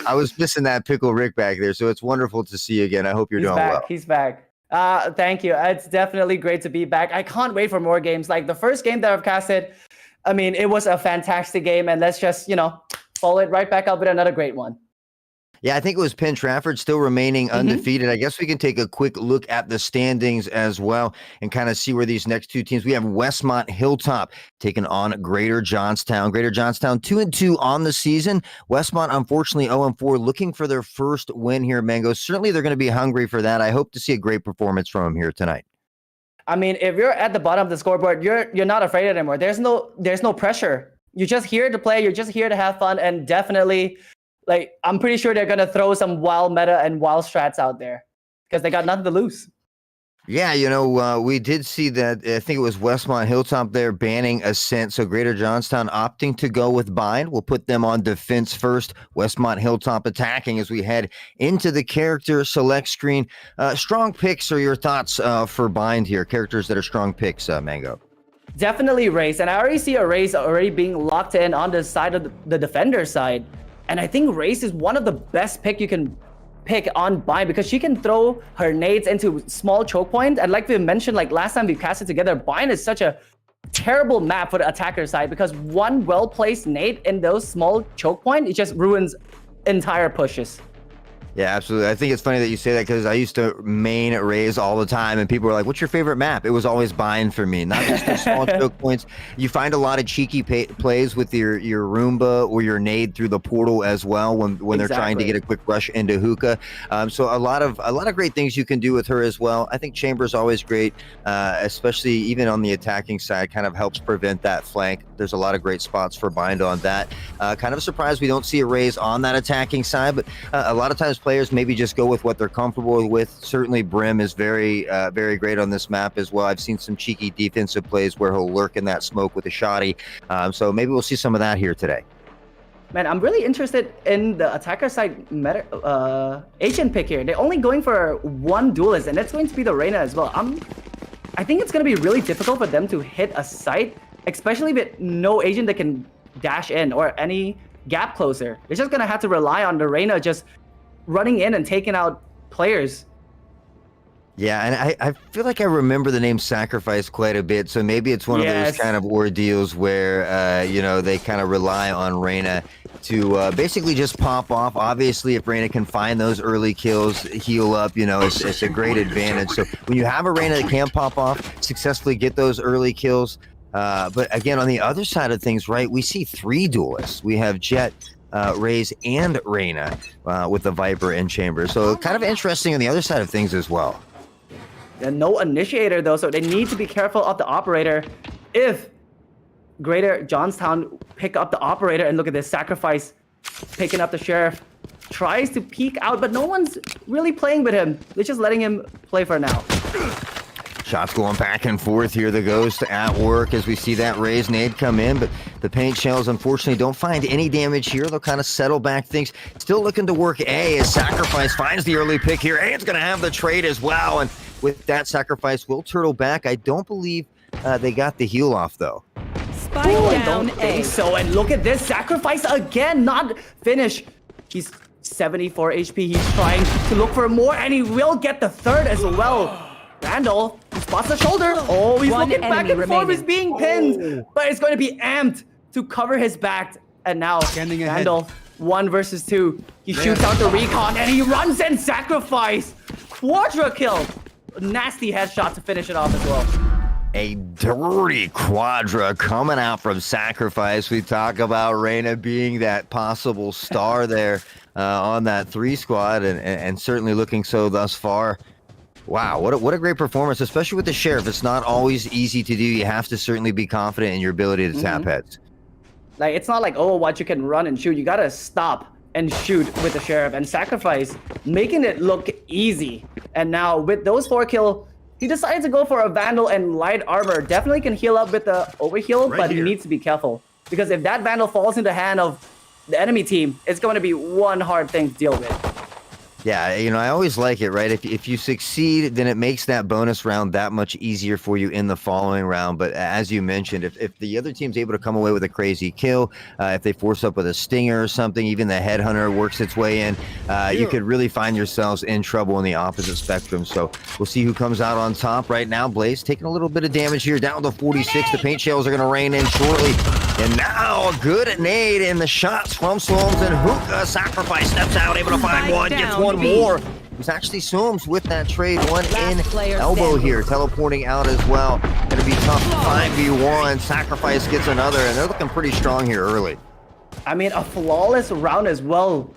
I was missing that Pickle Rick back there, so it's wonderful to see you again. I hope you're doing well. He's back. Thank you. It's definitely great to be back. I can't wait for more games. Like the first game that I've casted, I mean, it was a fantastic game, and let's just, follow it right back up with another great one. Yeah, I think it was Penn Trafford still remaining undefeated. I guess we can take a quick look at the standings as well and kind of see where these next two teams. We have Westmont Hilltop taking on Greater Johnstown. Greater Johnstown 2-2 on the season. Westmont, unfortunately, 0-4, looking for their first win here, Mango. Certainly, they're going to be hungry for that. I hope to see a great performance from them here tonight. I mean, if you're at the bottom of the scoreboard, you're not afraid anymore. There's no pressure. You're just here to play. You're just here to have fun, and definitely, I'm pretty sure they're gonna throw some wild meta and wild strats out there because they got nothing to lose. Yeah, we did see that. I think it was Westmont Hilltop there banning Ascent. So Greater Johnstown opting to go with Bind. We'll put them on defense first. Westmont Hilltop attacking as we head into the character select screen. Strong picks are your thoughts for Bind here? Characters that are strong picks, Mango. Definitely Raze. And I already see a Raze already being locked in on the side of the defender side. And I think Raze is one of the best pick you can pick on Bind because she can throw her nades into small choke points. And like we mentioned, last time we casted together, Bind is such a terrible map for the attacker side because one well-placed nade in those small choke points, it just ruins entire pushes. Yeah, absolutely. I think it's funny that you say that because I used to main Raze all the time, and people were like, "What's your favorite map?" It was always Bind for me. Not just the small choke points. You find a lot of cheeky plays with your Roomba or your nade through the portal as well when they're trying to get a quick rush into hookah. So a lot of great things you can do with her as well. I think Chamber's always great, especially even on the attacking side. Kind of helps prevent that flank. There's a lot of great spots for Bind on that. Kind of surprised we don't see a Raze on that attacking side, but a lot of times players maybe just go with what they're comfortable with. Certainly Brim is very great on this map as well. I've seen some cheeky defensive plays where he'll lurk in that smoke with a shoddy. So maybe we'll see some of that here today. Man, I'm really interested in the attacker side agent pick here. They're only going for one duelist, and that's going to be the Reyna as well. I think it's going to be really difficult for them to hit a site, especially with no agent that can dash in or any gap closer. They're just going to have to rely on the Reyna just running in and taking out players. Yeah, and I feel like I remember the name Sacrifice quite a bit, so maybe it's one of those kind of ordeals where, they kind of rely on Reyna to basically just pop off. Obviously, if Reyna can find those early kills, heal up, it's a great advantage. So when you have a Reyna that can pop off, successfully get those early kills. But again, on the other side of things, right, we see three duelists. We have Jet, Raze, and Reyna with the Viper and Chamber. So kind of interesting on the other side of things as well. And no initiator though, so they need to be careful of the operator. If Greater Johnstown pick up the operator, and look at this, Sacrifice picking up the Sheriff, tries to peek out, but no one's really playing with him. They're just letting him play for now. Shots going back and forth here. The Ghost at work as we see that Raze nade come in, but the paint shells unfortunately don't find any damage here. They'll kind of settle back things. Still looking to work A as Sacrifice finds the early pick here. A is going to have the trade as well, and with that, Sacrifice will turtle back. I don't believe they got the heal off though. Spike down A. So, and look at this, Sacrifice again, not finish. He's 74 HP. He's trying to look for more, and he will get the third as well. Randall, he spots the shoulder. Oh, he's looking back and forth. He's being pinned, but it's going to be amped to cover his back. And now, Randall, 1 versus 2. He shoots out the recon, and he runs in. Sacrifice. Quadra kill. Nasty headshot to finish it off as well. A dirty Quadra coming out from Sacrifice. We talk about Reyna being that possible star there on that 3 squad, and certainly looking so thus far. Wow, what a great performance, especially with the Sheriff. It's not always easy to do. You have to certainly be confident in your ability to tap heads. It's not like, oh, what, you can run and shoot. You got to stop and shoot with the Sheriff. And Sacrifice, making it look easy. And now with those 4 kills, he decided to go for a Vandal and light armor. Definitely can heal up with the overheal, but he needs to be careful. Because if that Vandal falls into the hand of the enemy team, it's going to be one hard thing to deal with. Yeah, you know, I always like it, right? If you succeed, then it makes that bonus round that much easier for you in the following round. But as you mentioned, if the other team's able to come away with a crazy kill, if they force up with a stinger or something, even the headhunter works its way in, you could really find yourselves in trouble in the opposite spectrum. So we'll see who comes out on top right now. Blaze taking a little bit of damage here, down to 46. The paint shells are going to rain in shortly. And now a good nade in the shots from Swarms, and Hookah Sacrifice steps out, able to find one, gets one more. It was actually Swarms with that trade, one in elbow here, teleporting out as well. Gonna be tough 5v1. Sacrifice gets another, and they're looking pretty strong here early. I mean, a flawless round as well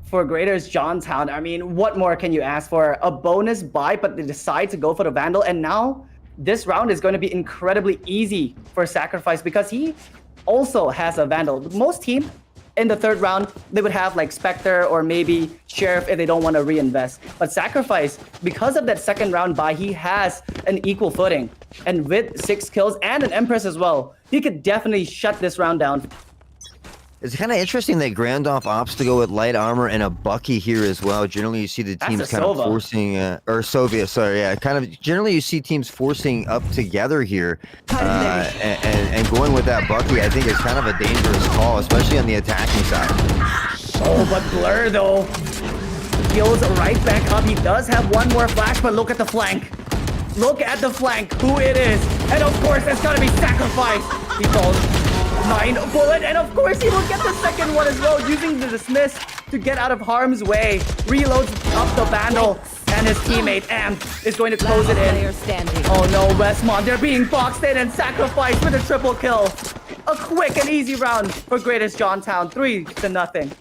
for Greater's Johnstown. I mean, what more can you ask for? A bonus buy, but they decide to go for the Vandal, and now this round is going to be incredibly easy for Sacrifice because he also has a Vandal. Most team in the third round, they would have like Spectre or maybe Sheriff if they don't want to reinvest. But Sacrifice, because of that second round buy, he has an equal footing. And with 6 kills and an Empress as well, he could definitely shut this round down. It's kind of interesting that Grandolph opts to go with light armor and a Bucky here as well. Generally, you see the teams kind of forcing, or Soviet, sorry, yeah, kind of. Generally, you see teams forcing up together here, and going with that Bucky. I think is kind of a dangerous call, especially on the attacking side. Oh, but Blur though heals right back up. He does have one more flash, but look at the flank. Look at the flank, who it is, and of course, it's gonna be Sacrifice. He falls. 9 bullet, and of course he will get the second one as well, using the dismiss to get out of harm's way. Reloads up the Vandal, and his teammate Amp is going to close it in. Oh no, Westmont, they're being boxed in, and Sacrifice with a triple kill. A quick and easy round for Greatest Johnstown, 3-0.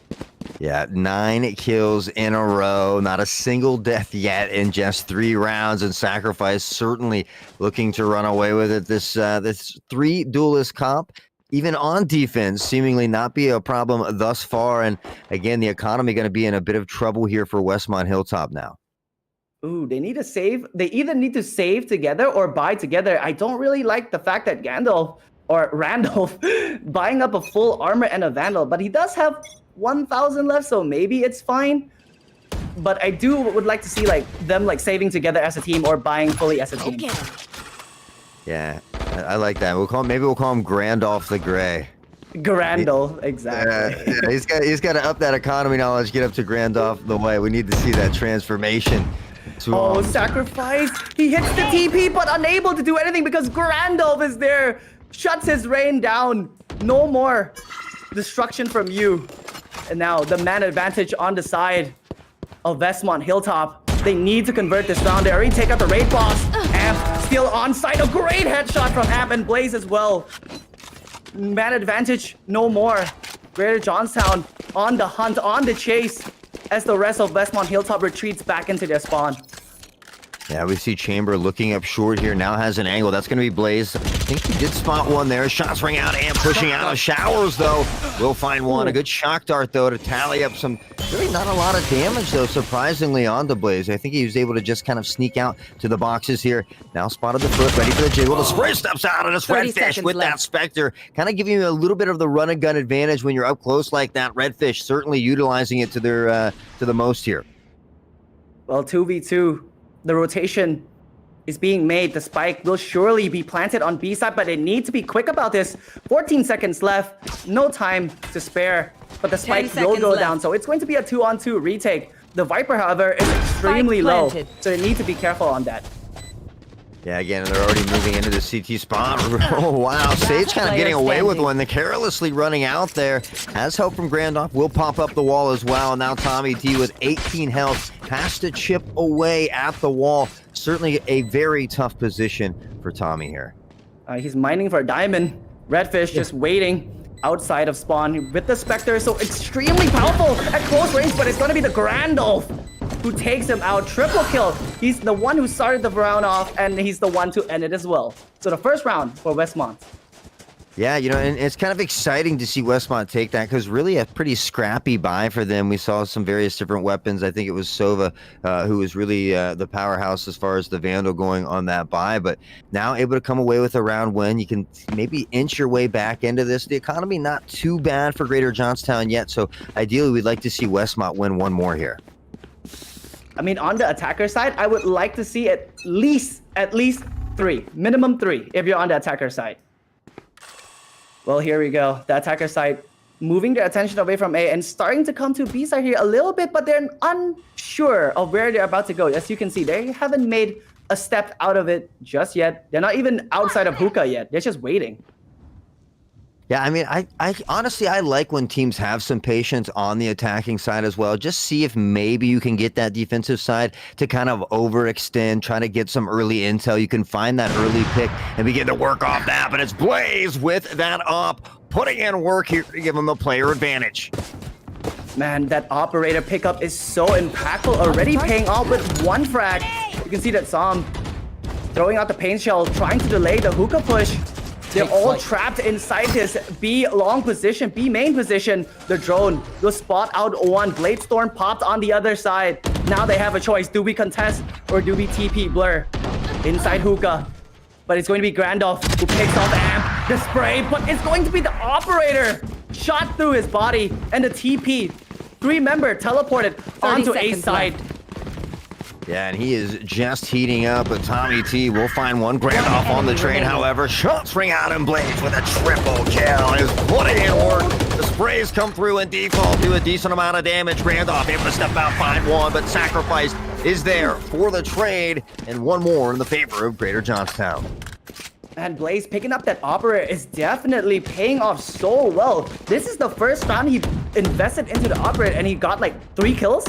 Yeah, 9 kills in a row, not a single death yet in just 3 rounds, and Sacrifice certainly looking to run away with it. This 3 duelist comp, even on defense, seemingly not be a problem thus far. And again, the economy going to be in a bit of trouble here for Westmont Hilltop now. Ooh, they need to save. They either need to save together or buy together. I don't really like the fact that Randolph buying up a full armor and a Vandal, but he does have 1,000 left, so maybe it's fine. But I would like to see like them like saving together as a team or buying fully as a team. Okay. Yeah, I like that. Maybe we'll call him Grandolph the Gray. Grandolph, exactly. Yeah, he's got to up that economy knowledge, get up to Grandolph the way. We need to see that transformation. Oh, Sacrifice! He hits the TP, but unable to do anything because Grandolph is there. Shuts his rain down. No more destruction from you. And now the man advantage on the side of Westmont Hilltop. They need to convert this round. They already take out the raid boss. Amp still on site. A great headshot from Amp and Blaze as well. Man advantage, no more. Greater Johnstown on the hunt, on the chase, as the rest of Westmont Hilltop retreats back into their spawn. Yeah, we see Chamber looking up short here. Now has an angle. That's going to be Blaze. I think he did spot one there. Shots ring out. Amp pushing out of showers, though. Will find one. A good shock dart, though, to tally up some... Really not a lot of damage, though, surprisingly, on the Blaze. I think he was able to just kind of sneak out to the boxes here. Now spotted the foot, ready for the jiggle. The spray steps out, and it's Redfish with that Spectre. Kind of giving you a little bit of the run-and-gun advantage when you're up close like that. Redfish certainly utilizing it to the most here. Well, 2v2. The rotation is being made. The spike will surely be planted on B side, but they need to be quick about this. 14 seconds left. No time to spare. But the spike will go down, so it's going to be a 2-on-2 retake. The Viper, however, is extremely low, so they need to be careful on that. Yeah, again, they're already moving into the CT spot. Oh, wow. Sage kind of getting away with one. They're carelessly running out there. Has help from Grandolph. Will pop up the wall as well. Now Tommy T with 18 health has to chip away at the wall. Certainly a very tough position for Tommy here. He's mining for a diamond. Redfish just waiting outside of spawn with the Spectre. So extremely powerful at close range, but it's going to be the Grandolph who takes him out. Triple kill. He's the one who started the round off, and he's the one to end it as well. So the first round for Westmont. Yeah, and it's kind of exciting to see Westmont take that because really a pretty scrappy buy for them. We saw some various different weapons. I think it was Sova who was really the powerhouse as far as the Vandal going on that buy, but now able to come away with a round win. You can maybe inch your way back into this. The economy not too bad for Greater Johnstown yet, so ideally we'd like to see Westmont win one more here. I mean, on the attacker side, I would like to see at least 3, minimum 3 if you're on the attacker side. Well, here we go. The attacker side moving their attention away from A and starting to come to B side here a little bit, but they're unsure of where they're about to go. As you can see, they haven't made a step out of it just yet. They're not even outside of hookah yet. They're just waiting. Yeah, I mean, I honestly, I like when teams have some patience on the attacking side as well. Just see if maybe you can get that defensive side to kind of overextend, trying to get some early intel. You can find that early pick and begin to work off that. But it's Blaze with that op, putting in work here to give him the player advantage. Man, that operator pickup is so impactful, already paying off with 1 frag. You can see that Som throwing out the paint shell, trying to delay the hookah push. They're all trapped inside this B long position, B main position. The drone will spot out one. Blade Storm popped on the other side. Now they have a choice. Do we contest or do we TP Blur? Inside hookah. But it's going to be Grandolph who picks off Amp. The spray, but it's going to be the operator. Shot through his body. And the TP, 3-member teleported onto A side. Yeah, and he is just heating up, but Tommy T will find one. Grandolph on the train, however. Shots ring out and Blaze with a triple kill. Is putting in work. The sprays come through and default do a decent amount of damage. Grandolph able to step out, find one, but sacrifice is there for the trade. And one more in the favor of Greater Johnstown. And Blaze picking up that operator is definitely paying off so well. This is the first round he invested into the operator and he got like 3 kills.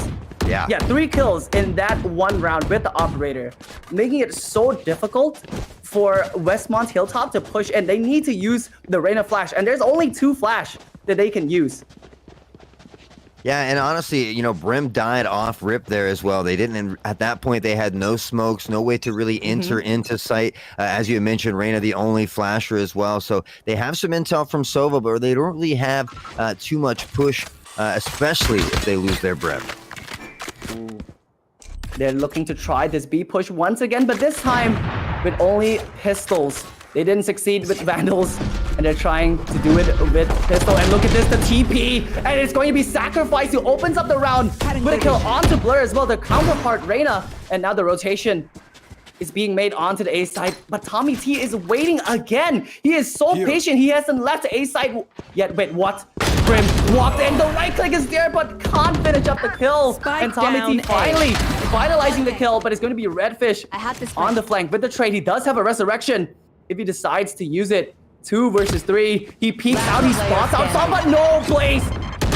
Yeah, 3 kills in that 1 round with the operator, making it so difficult for Westmont Hilltop to push, and they need to use the Reyna flash, and there's only 2 flash that they can use. Yeah, and honestly, Brim died off rip there as well. They didn't, at that point, they had no smokes, no way to really enter into sight. As you mentioned, Reyna, the only flasher as well. So they have some intel from Sova, but they don't really have too much push, especially if they lose their Brim. They're looking to try this B push once again, but this time with only pistols. They didn't succeed with Vandals, and they're trying to do it with pistol. And look at this, the TP, and it's going to be Sacrifice who opens up the round with a kill onto Blur as well, the counterpart Reyna. And now the rotation is being made onto the A side, but Tommy T is waiting again. He is so patient. He hasn't left A side yet. Wait, what? Brim walked in. The right click is there, but can't finish up the kill. And Tommy T finally finalizing the kill, but it's going to be Redfish on the flank with the trade. He does have a resurrection if he decides to use it. 2 versus 3. He peeks out. He spots out some, but no. Blaze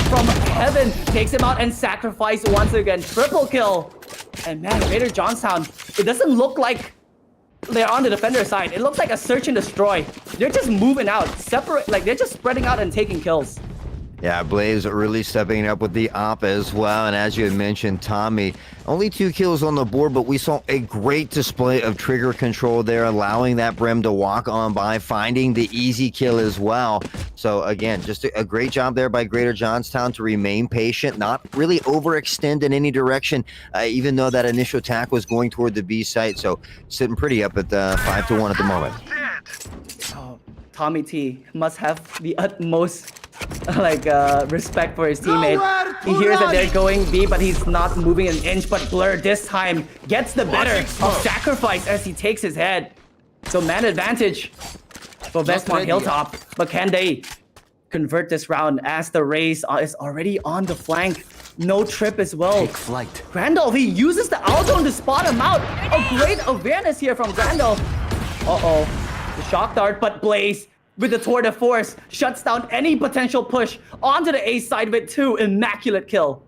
from heaven takes him out and Sacrifice once again. Triple kill. And man, Greater Johnstown, it doesn't look like they're on the defender side. It looks like a search and destroy. They're just moving out, separate, like they're just spreading out and taking kills. Yeah, Blaze really stepping up with the op as well. And as you had mentioned, Tommy, only 2 kills on the board, but we saw a great display of trigger control there, allowing that Brim to walk on by, finding the easy kill as well. So again, just a great job there by Greater Johnstown to remain patient, not really overextend in any direction, even though that initial attack was going toward the B site. So sitting pretty up at 5-1 at the moment. Oh, Tommy T must have the utmost respect for his teammate. He hears that they're going B, but he's not moving an inch. But Blur this time gets the better of Sacrifice as he takes his head. So man advantage for Westmont Hilltop. But can they convert this round as the race is already on the flank? No trip as well. Take flight. Grandolph, he uses the Aldone to spot him out. A great awareness here from Grandolph. Uh-oh. The shock dart, but Blaze with the tour de force shuts down any potential push onto the A side with 2 immaculate kill.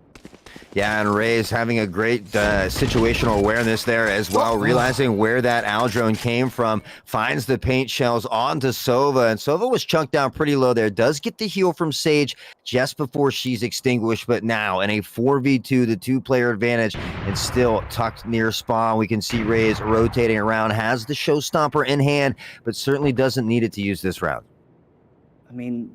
Yeah, and Ray's having a great situational awareness there as well, realizing where that Aldrone came from, finds the paint shells onto Sova, and Sova was chunked down pretty low there, does get the heal from Sage just before she's extinguished, but now in a 4v2, the 2-player advantage, and still tucked near spawn. We can see Ray's rotating around, has the showstopper in hand, but certainly doesn't need it to use this round. I mean,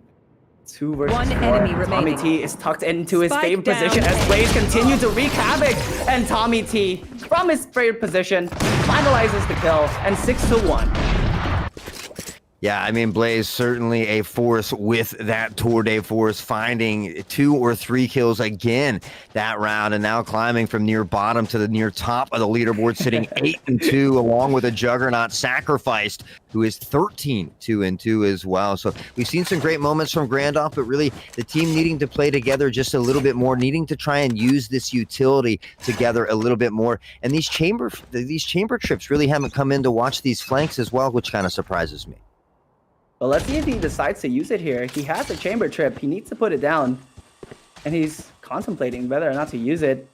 2 versus One 4. enemy Tommy remaining. T is tucked into his Spike favorite down. position as Blaze continue to wreak havoc. And Tommy T, from his favorite position, finalizes the kill. And 6-1. Yeah, I mean, Blaze certainly a force with that Tour de Force, finding 2 or 3 kills again that round, and now climbing from near bottom to the near top of the leaderboard, sitting 8-2, along with a juggernaut Sacrificed, who is 13-2 as well. So we've seen some great moments from Grandoff, but really the team needing to play together just a little bit more, needing to try and use this utility together a little bit more. And these chamber trips really haven't come in to watch these flanks as well, which kind of surprises me. Well, let's see if he decides to use it here. He has a chamber trip. He needs to put it down. And he's contemplating whether or not to use it.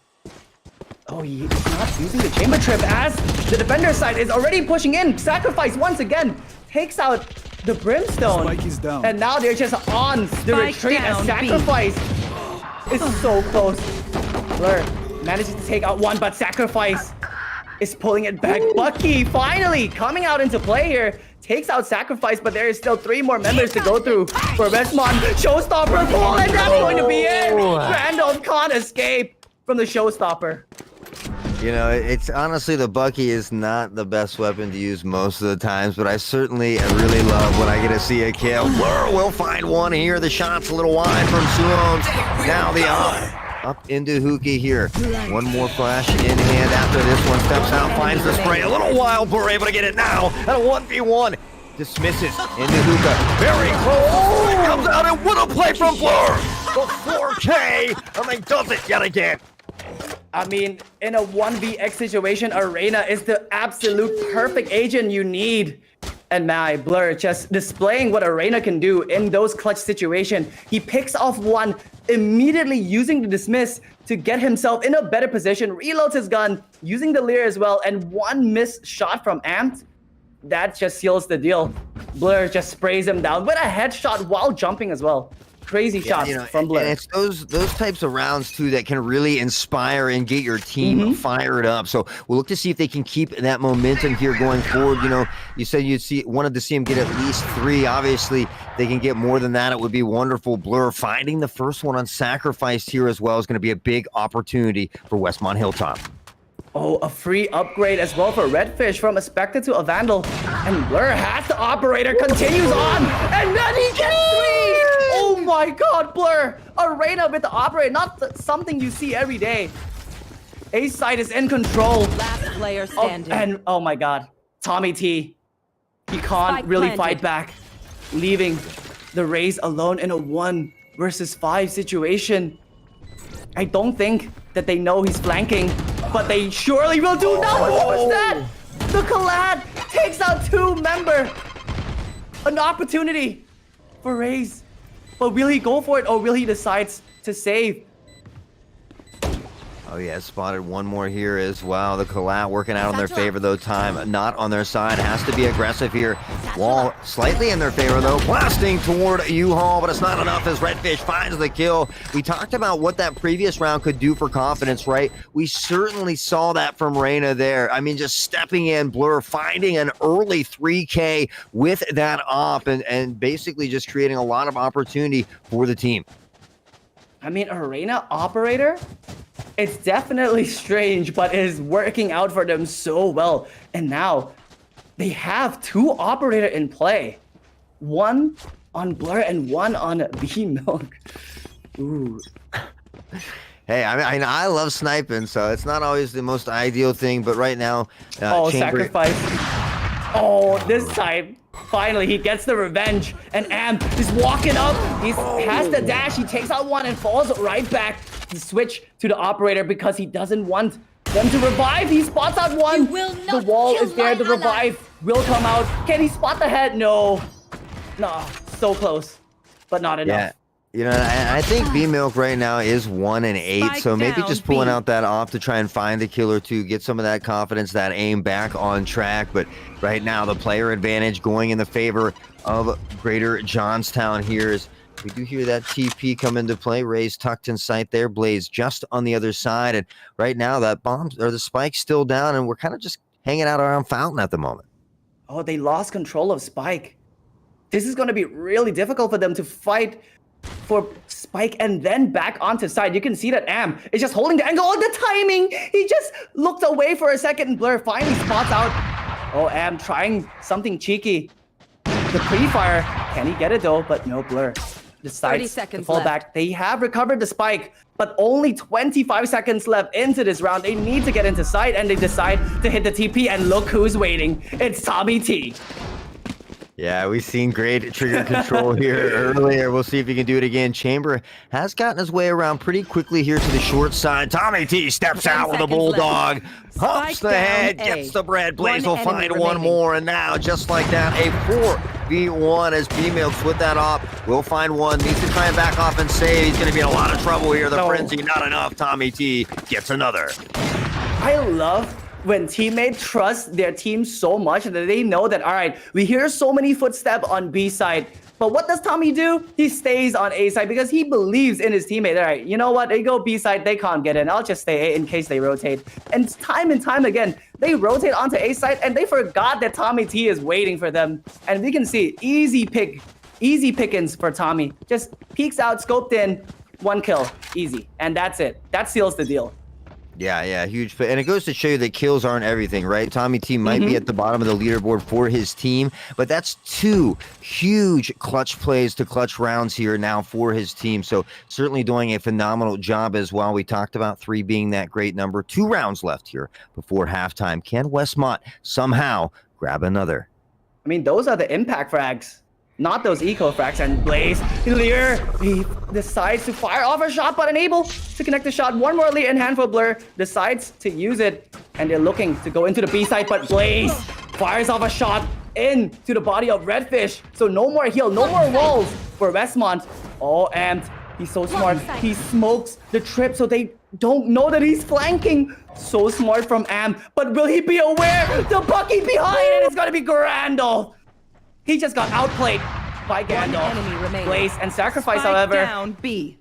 Oh, he's not using the chamber trip as the defender side is already pushing in. Sacrifice once again takes out the Brimstone. Spike is down. And now they're just on the Spike retreat as down, B. Sacrifice is so close. Blur manages to take out one, but Sacrifice is pulling it back. Bucky finally coming out into play here. Takes out Sacrifice, but there is still 3 more members to go through for Westmon. Showstopper pull, and that's going to be it. Randolph can't escape from the Showstopper. You know, it's honestly, the Bucky is not the best weapon to use most of the times, but I certainly really love when I get to see a kill. Blur will find one here. The shot's a little wide from Suons. Now the up into Hookah here. One more flash in hand after this one. Steps out, finds the spray. A little while, Blur able to get it now. At a 1v1. Dismisses into Hookah. Very close. Oh! Comes out, and what a play from Blur. The 4K, and they does it yet again. I mean, in a 1vx situation, Arena is the absolute perfect agent you need. And my Blur just displaying what Arena can do in those clutch situations. He picks off one, immediately using the dismiss to get himself in a better position, reloads his gun, using the Leer as well, and one missed shot from Amped, that just seals the deal. Blur just sprays him down with a headshot while jumping as well. Crazy shots from Blur. And it's those types of rounds too that can really inspire and get your team fired up. So we'll look to see if they can keep that momentum here going forward. You know, you said wanted to see him get at least 3. Obviously, they can get more than that. It would be wonderful. Blur finding the first one on Sacrificed here as well is going to be a big opportunity for Westmont Hilltop. Oh, a free upgrade as well for Redfish from a Spectre to a Vandal. And Blur has the Operator, continues on, and then he gets 3! Oh my god, Blur! Arena with the Operator, not something you see every day. Ace side is in control. Last player standing. And oh my god, Tommy T. He can't Spike really planted. fight back, leaving the Rays alone in a 1 versus 5 situation. I don't think that they know he's flanking, but they surely will do now. What was that? The Collad takes out 2 member. An opportunity for Rays. But will he go for it, or will he decide to save? Oh yeah, spotted one more here as well. The Collat working out in their favor though. Time not on their side. Has to be aggressive here. Wall slightly in their favor though. Blasting toward U-Haul, but it's not enough as Redfish finds the kill. We talked about what that previous round could do for confidence, right? We certainly saw that from Reyna there. I mean, just stepping in, Blur, finding an early 3K with that op and basically just creating a lot of opportunity for the team. I mean, Arena Operator? It's definitely strange, but it is working out for them so well. And now they have 2 Operator in play. One on Blur and one on B-Milk. Ooh. Hey, I mean, I love sniping, so it's not always the most ideal thing, but right now... Sacrifice. Oh, this time, finally, he gets the revenge. And Amp is walking up. He has the dash. He takes out one and falls right back to switch to the Operator because he doesn't want them to revive. He spots out one. The wall is there. The revive will come out. Can he spot the head? No. No, so close, but not enough. Yeah. You know, I think B-Milk right now is 1-8, so maybe just pulling out that off to try and find a kill or 2, get some of that confidence, that aim back on track. But right now, the player advantage going in the favor of Greater Johnstown here is we do hear that TP come into play. Ray's tucked in sight there. Blaze just on the other side. And right now, that bomb or the spike's still down, and we're kind of just hanging out around Fountain at the moment. Oh, they lost control of Spike. this is going to be really difficult for them to fight for spike and then back onto side. You can see that Am is just holding the angle. Oh, the timing! He just looked away for a second. Blur finally spots out. Oh, Am trying something cheeky. The pre-fire. Can he get it though? But no, Blur decides to fall back. They have recovered the spike, but only 25 seconds left into this round. They need to get into side, and they decide to hit the TP, and look who's waiting. It's Tommy T. Yeah, we've seen great trigger control here earlier. We'll see if he can do it again. Chamber has gotten his way around pretty quickly here to the short side. Tommy T steps out with a bulldog, humps the head, gets the bread. Blaze will find one more, and now, just like that, a 4v1 as B-Milks with that op will find one. Needs to try and back off and save. He's going to be in a lot of trouble here. The frenzy, not enough. Tommy T gets another. I love when teammates trust their team so much that they know that, all right, we hear so many footsteps on B side, but what does Tommy do? He stays on A side because he believes in his teammate. All right, you know what? They go B side, they can't get in. I'll just stay A in case they rotate. And time again, they rotate onto A side, and they forgot that Tommy T is waiting for them. And we can see easy pickings for Tommy. Just peeks out, scoped in, 1 kill, easy, and that's it. That seals the deal. Yeah, huge. And it goes to show you that kills aren't everything, right? Tommy T might be at the bottom of the leaderboard for his team, but that's 2 huge clutch plays to clutch rounds here now for his team. So certainly doing a phenomenal job as well. We talked about 3 being that great number. 2 rounds left here before halftime. Can Westmont somehow grab another? I mean, those are the impact frags, not those eco frags. And Blaze, Lear, he decides to fire off a shot, but unable to connect the shot. One more Lear in hand for Blur, decides to use it, and they're looking to go into the B side, but Blaze fires off a shot into the body of Redfish. So no more heal, no more walls for Westmont. Oh, and he's so smart. He smokes the trip so they don't know that he's flanking. So smart from Am, but will he be aware? The Bucky behind, and it's gonna be Grandolph. He just got outplayed by Gandalf. Blaze and Sacrifice, however, down B.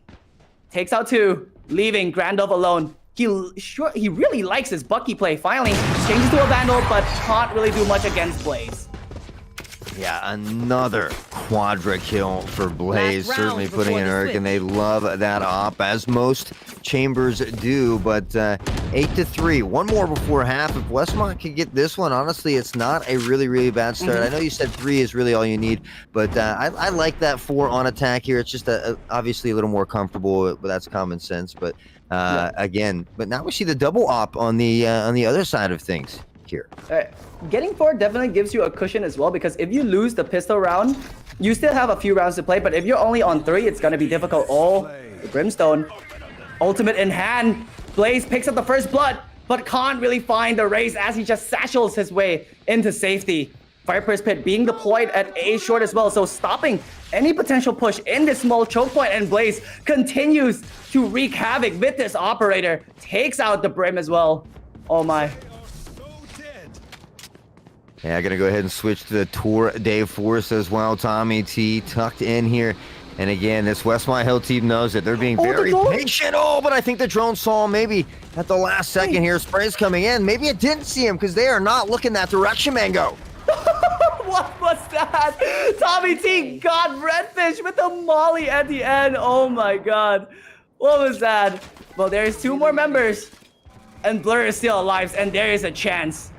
Takes out 2, leaving Grandolph alone. He really likes his Bucky play. Finally, changes to a Vandal, but can't really do much against Blaze. Yeah, another quadra kill for Blaze. Certainly putting in work, and they love that op, as most Chambers do. But 8-3, 1 more before half. If Westmont could get this one, honestly, it's not a really bad start. I know you said 3 is really all you need, but I like that 4 on attack here. It's just obviously a little more comfortable, but that's common sense. But again, but now we see the double op on the other side of things here. Getting 4 definitely gives you a cushion as well, because if you lose the pistol round, you still have a few rounds to play, but if you're only on 3, it's going to be difficult. Oh, the Brimstone. Ultimate in hand. Blaze picks up the first blood, but can't really find the race as he just satchels his way into safety. Viper's Pit being deployed at A short as well, so stopping any potential push in this small choke point, and Blaze continues to wreak havoc with this operator. Takes out the Brim as well. Oh my. Yeah, gonna go ahead and switch to the Tour Day Force as well. Tommy T tucked in here. And again, this Westmont Hill team knows that they're being very patient. Oh, but I think the drone saw him maybe at the last second here. Spray's coming in. Maybe it didn't see him because they are not looking that direction, Mango. What was that? Tommy T got Redfish with the molly at the end. Oh my god. What was that? Well, there's 2 more members. And Blur is still alive, and there is a chance.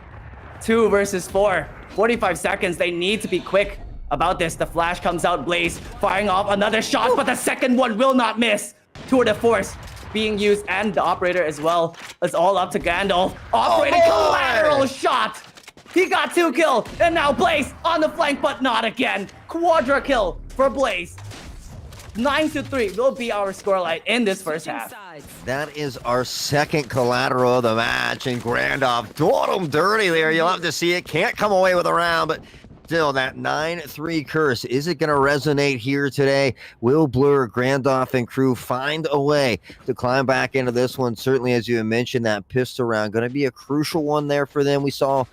2 versus 4. 45 seconds. They need to be quick about this. The flash comes out. Blaze firing off another shot, but the second one will not miss. Tour de force being used, and the operator as well. It's all up to Gandalf. Operating collateral shot. He got 2 kills, and now Blaze on the flank, but not again. Quadra kill for Blaze. 9-3 will be our scoreline in this first half. That is our second collateral of the match, and Grandolph doing him dirty there. You'll have to see it. Can't come away with a round, but still, that 9-3 curse, is it going to resonate here today? Will Blur, Grandolph, and crew find a way to climb back into this one? Certainly, as you mentioned, that pistol round going to be a crucial one there for them. We saw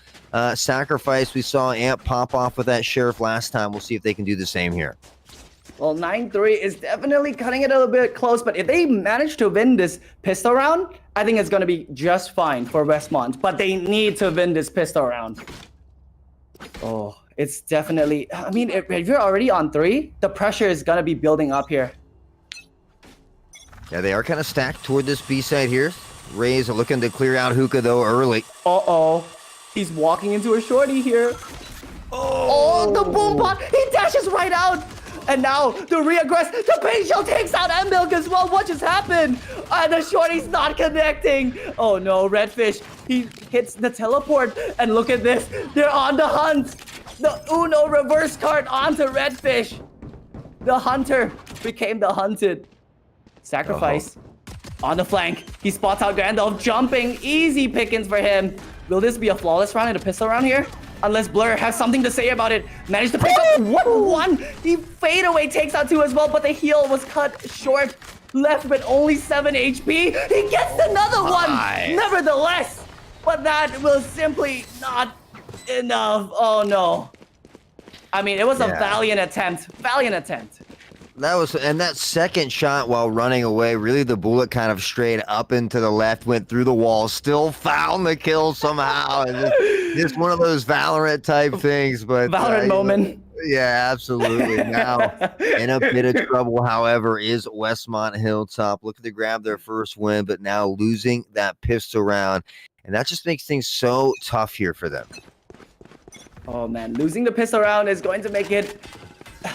Sacrifice. We saw Amp pop off with that Sheriff last time. We'll see if they can do the same here. Well, 9-3 is definitely cutting it a little bit close, but if they manage to win this pistol round, I think it's going to be just fine for Westmont. But they need to win this pistol round. Oh, It's definitely, I mean, if you're already on 3, the pressure is going to be building up here. Yeah, they are kind of stacked toward this B side here. Rays are looking to clear out Hookah though early. Uh-oh. He's walking into a shorty here. Oh, the boom bot. He dashes right out. And now the reaggress. The pain shell takes out Milk as well. What just happened? The shorty's not connecting. Oh no, Redfish. He hits the teleport. And look at this. They're on the hunt. The Uno reverse card onto Redfish. The hunter became the hunted. Sacrifice. On the flank. He spots out Gandalf jumping. Easy pickings for him. Will this be a flawless round in a pistol round here? Unless Blur has something to say about it. Managed to pick up 1-1. He fade away takes out 2 as well, but the heal was cut short. Left with only 7 HP. He gets another one. Nevertheless, but that was simply not enough. Oh no. I mean, it was a valiant attempt. Valiant attempt. That was, and that second shot while running away, really the bullet kind of strayed up into the left, went through the wall, still found the kill somehow. And just one of those Valorant type things, but Valorant moment. Yeah, absolutely. Now in a bit of trouble, however, is Westmont Hilltop looking to grab their first win, but now losing that pistol round, and that just makes things so tough here for them. Oh man, losing the pistol round is going to make it,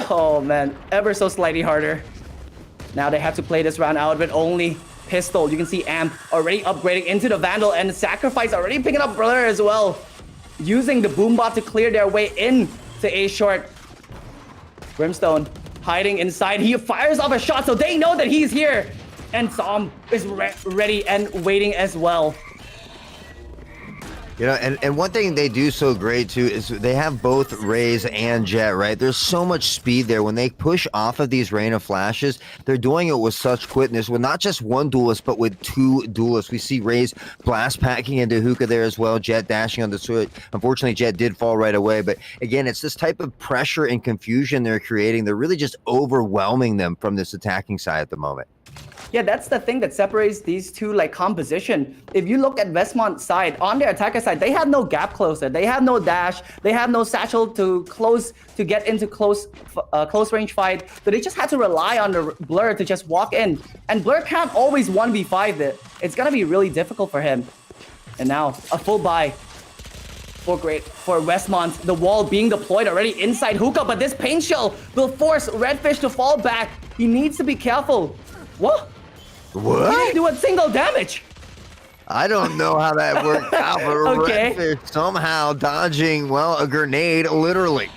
oh man, ever so slightly harder. Now they have to play this round out with only pistol. You can see Amp already upgrading into the Vandal, and Sacrifice already picking up Blur as well. Using the Boombot to clear their way in to A short. Brimstone hiding inside. He fires off a shot, so they know that he's here. And Zom is ready and waiting as well. You know, and one thing they do so great too is they have both Raze and Jet, right? There's so much speed there. When they push off of these Rain of Flashes, they're doing it with such quickness with not just one duelist, but with 2 duelists. We see Raze blast packing into Hookah there as well, Jet dashing on the switch. Unfortunately, Jet did fall right away, but again, it's this type of pressure and confusion they're creating. They're really just overwhelming them from this attacking side at the moment. Yeah, that's the thing that separates these two, like, composition. If you look at Westmont's side, on their attacker side, they have no gap closer. They have no dash. They have no satchel to get into close range fight. So they just had to rely on the Blur to just walk in. And Blur can't always 1v5 it. It's gonna be really difficult for him. And now a full buy for Westmont. The wall being deployed already inside Hookah, but this pain shell will force Redfish to fall back. He needs to be careful. What? What? He didn't do a single damage. I don't know how that worked out, but Okay. Redfish somehow dodging, well, a grenade, literally.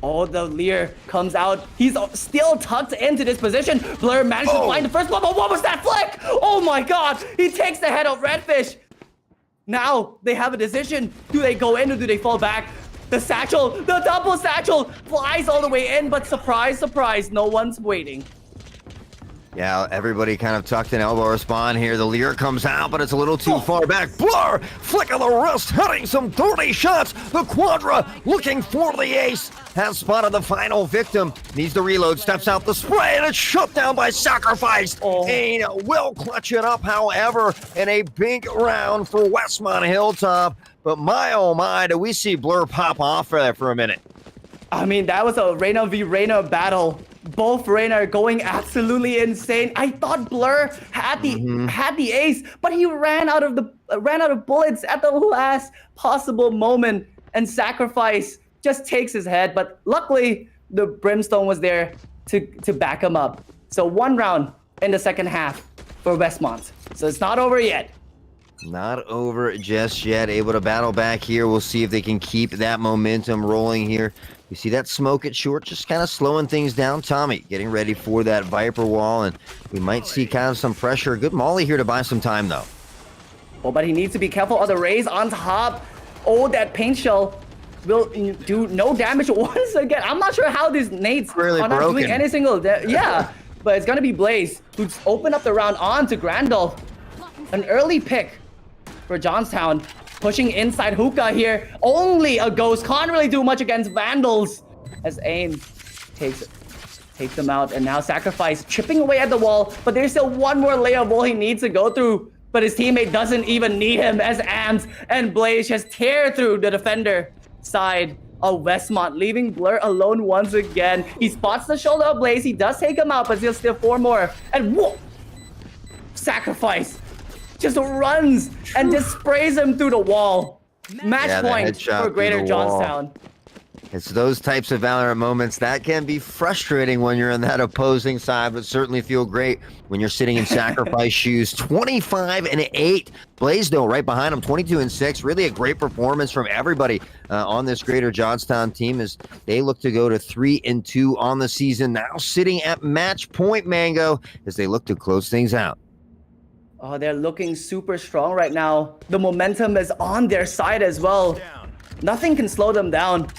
Oh, the Lear comes out. He's still tucked into this position. Blur managed to find the first one, but what was that flick? Oh my god! He takes the head of Redfish. Now they have a decision. Do they go in or do they fall back? The satchel, the double satchel flies all the way in, but surprise, surprise, no one's waiting. Yeah, everybody kind of tucked in elbow respawn here. The Lear comes out, but it's a little too far back. Blur, flick of the wrist, hitting some dirty shots. The Quadra looking for the ace. Has spotted the final victim. Needs to reload, steps out the spray, and it's shut down by Sacrifice. Kane will clutch it up, however, in a big round for Westmont Hilltop. But my, oh my, do we see Blur pop off for that for a minute. I mean, that was a Reyna v Reyna battle. Both Reyna are going absolutely insane. I thought Blur had the ace, but he ran out of bullets at the last possible moment, and Sacrifice just takes his head. But luckily, the Brimstone was there to back him up. So 1 round in the second half for Westmont. So it's not over yet. Not over just yet. Able to battle back here. We'll see if they can keep that momentum rolling here. You see that smoke at short, just kind of slowing things down. Tommy getting ready for that Viper wall, and we might see kind of some pressure. Good Molly here to buy some time, though. Oh, but he needs to be careful of the rays on top. Oh, that paint shell will do no damage once again. I'm not sure how these nades really are not broken. doing any single yeah, but it's gonna be Blaze who's opened up the round on to Grandolph. An early pick for Johnstown. Pushing inside Hookah here. Only a ghost. Can't really do much against Vandals. As Aim takes them out. And now Sacrifice chipping away at the wall. But there's still one more layer of wall he needs to go through. But his teammate doesn't even need him as Ams and Blaze just tear through the defender side of Westmont, leaving Blur alone once again. He spots the shoulder of Blaze. He does take him out, but he'll still 4 more. And whoa! Sacrifice just runs and just sprays him through the wall. Match point for Greater Johnstown. It's those types of Valorant moments that can be frustrating when you're on that opposing side, but certainly feel great when you're sitting in Sacrifice shoes. 25-8. Blaze, though, right behind him, 22-6. Really a great performance from everybody on this Greater Johnstown team as they look to go to 3-2 on the season. Now sitting at match point, Mango, as they look to close things out. Oh, they're looking super strong right now. The momentum is on their side as well. Nothing can slow them down.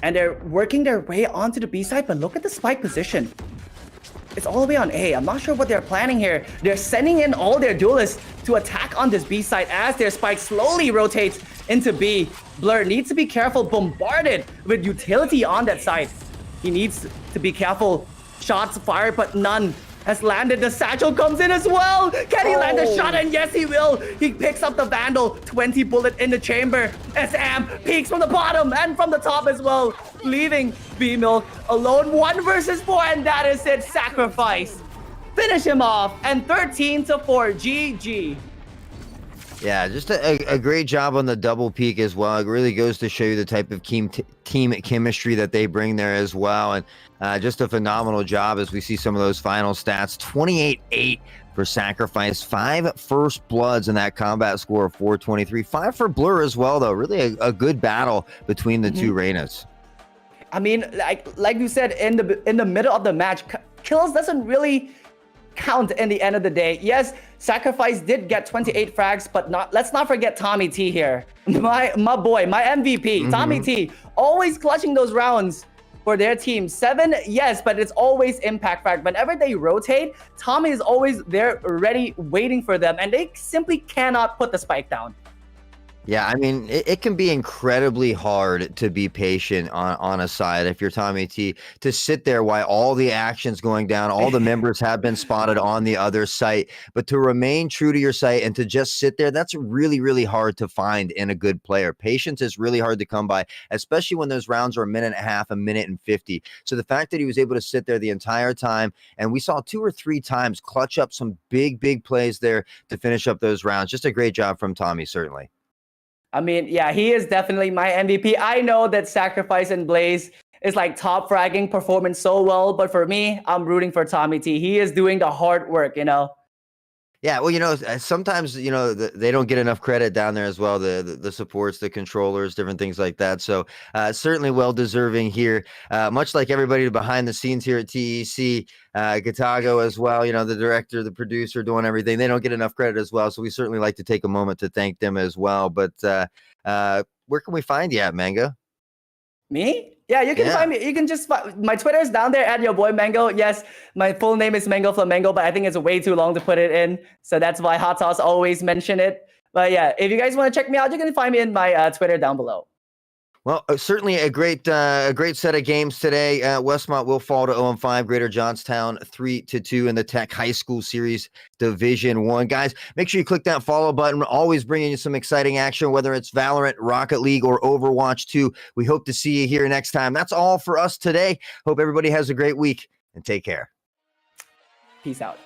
And they're working their way onto the B side, but look at the spike position. It's all the way on A. I'm not sure what they're planning here. They're sending in all their duelists to attack on this B side as their spike slowly rotates into B. Blur needs to be careful, bombarded with utility on that side. He needs to be careful. Shots fired, but none has landed. The satchel comes in as well. Can he land a shot? And yes, he will. He picks up the Vandal. 20 bullet in the chamber. SM peeks from the bottom and from the top as well, leaving B-Milk alone 1 versus 4, and that is it. Sacrifice. Finish him off, and 13-4. GG. Yeah, just a great job on the double peak as well. It really goes to show you the type of team chemistry that they bring there as well. And just a phenomenal job as we see some of those final stats. 28-8 for Sacrifice. 5 first bloods in that combat score of 423. 5 for Blur as well, though. Really a good battle between the two Reynas. I mean, like you said, in the middle of the match, kills doesn't really count in the end of the day. Yes, Sacrifice did get 28 frags, but let's not forget Tommy T here. My boy, my MVP, Tommy T, always clutching those rounds for their team. 7, yes, but it's always impact frag. Whenever they rotate, Tommy is always there ready, waiting for them, and they simply cannot put the spike down. Yeah, I mean, it can be incredibly hard to be patient on a side if you're Tommy T, to sit there while all the action's going down, all the members have been spotted on the other site, but to remain true to your site and to just sit there, that's really, really hard to find in a good player. Patience is really hard to come by, especially when those rounds are a minute and a half, a minute and 50. So the fact that he was able to sit there the entire time, and we saw 2 or 3 times clutch up some big plays there to finish up those rounds. Just a great job from Tommy, certainly. I mean, yeah, he is definitely my MVP. I know that Sacrifice and Blaze is like top fragging, performing so well, but for me, I'm rooting for Tommy T. He is doing the hard work, you know? Yeah, well, sometimes, they don't get enough credit down there as well, the supports, the controllers, different things like that. So certainly well-deserving here, much like everybody behind the scenes here at TEC, Gatago as well, the director, the producer, doing everything. They don't get enough credit as well, so we certainly like to take a moment to thank them as well. But where can we find you at, Mango? Me? Yeah, you can find me. You can just my Twitter is down there at your boy Mango. Yes, my full name is Mango Flamengo, but I think it's way too long to put it in, so that's why Hot Sauce always mention it. But yeah, if you guys want to check me out, you can find me in my Twitter down below. Well, certainly a great set of games today. Westmont will fall to 0-5. Greater Johnstown 3-2 in the TEC High School Series Division 1. Guys, make sure you click that follow button. We're always bringing you some exciting action, whether it's Valorant, Rocket League, or Overwatch 2. We hope to see you here next time. That's all for us today. Hope everybody has a great week, and take care. Peace out.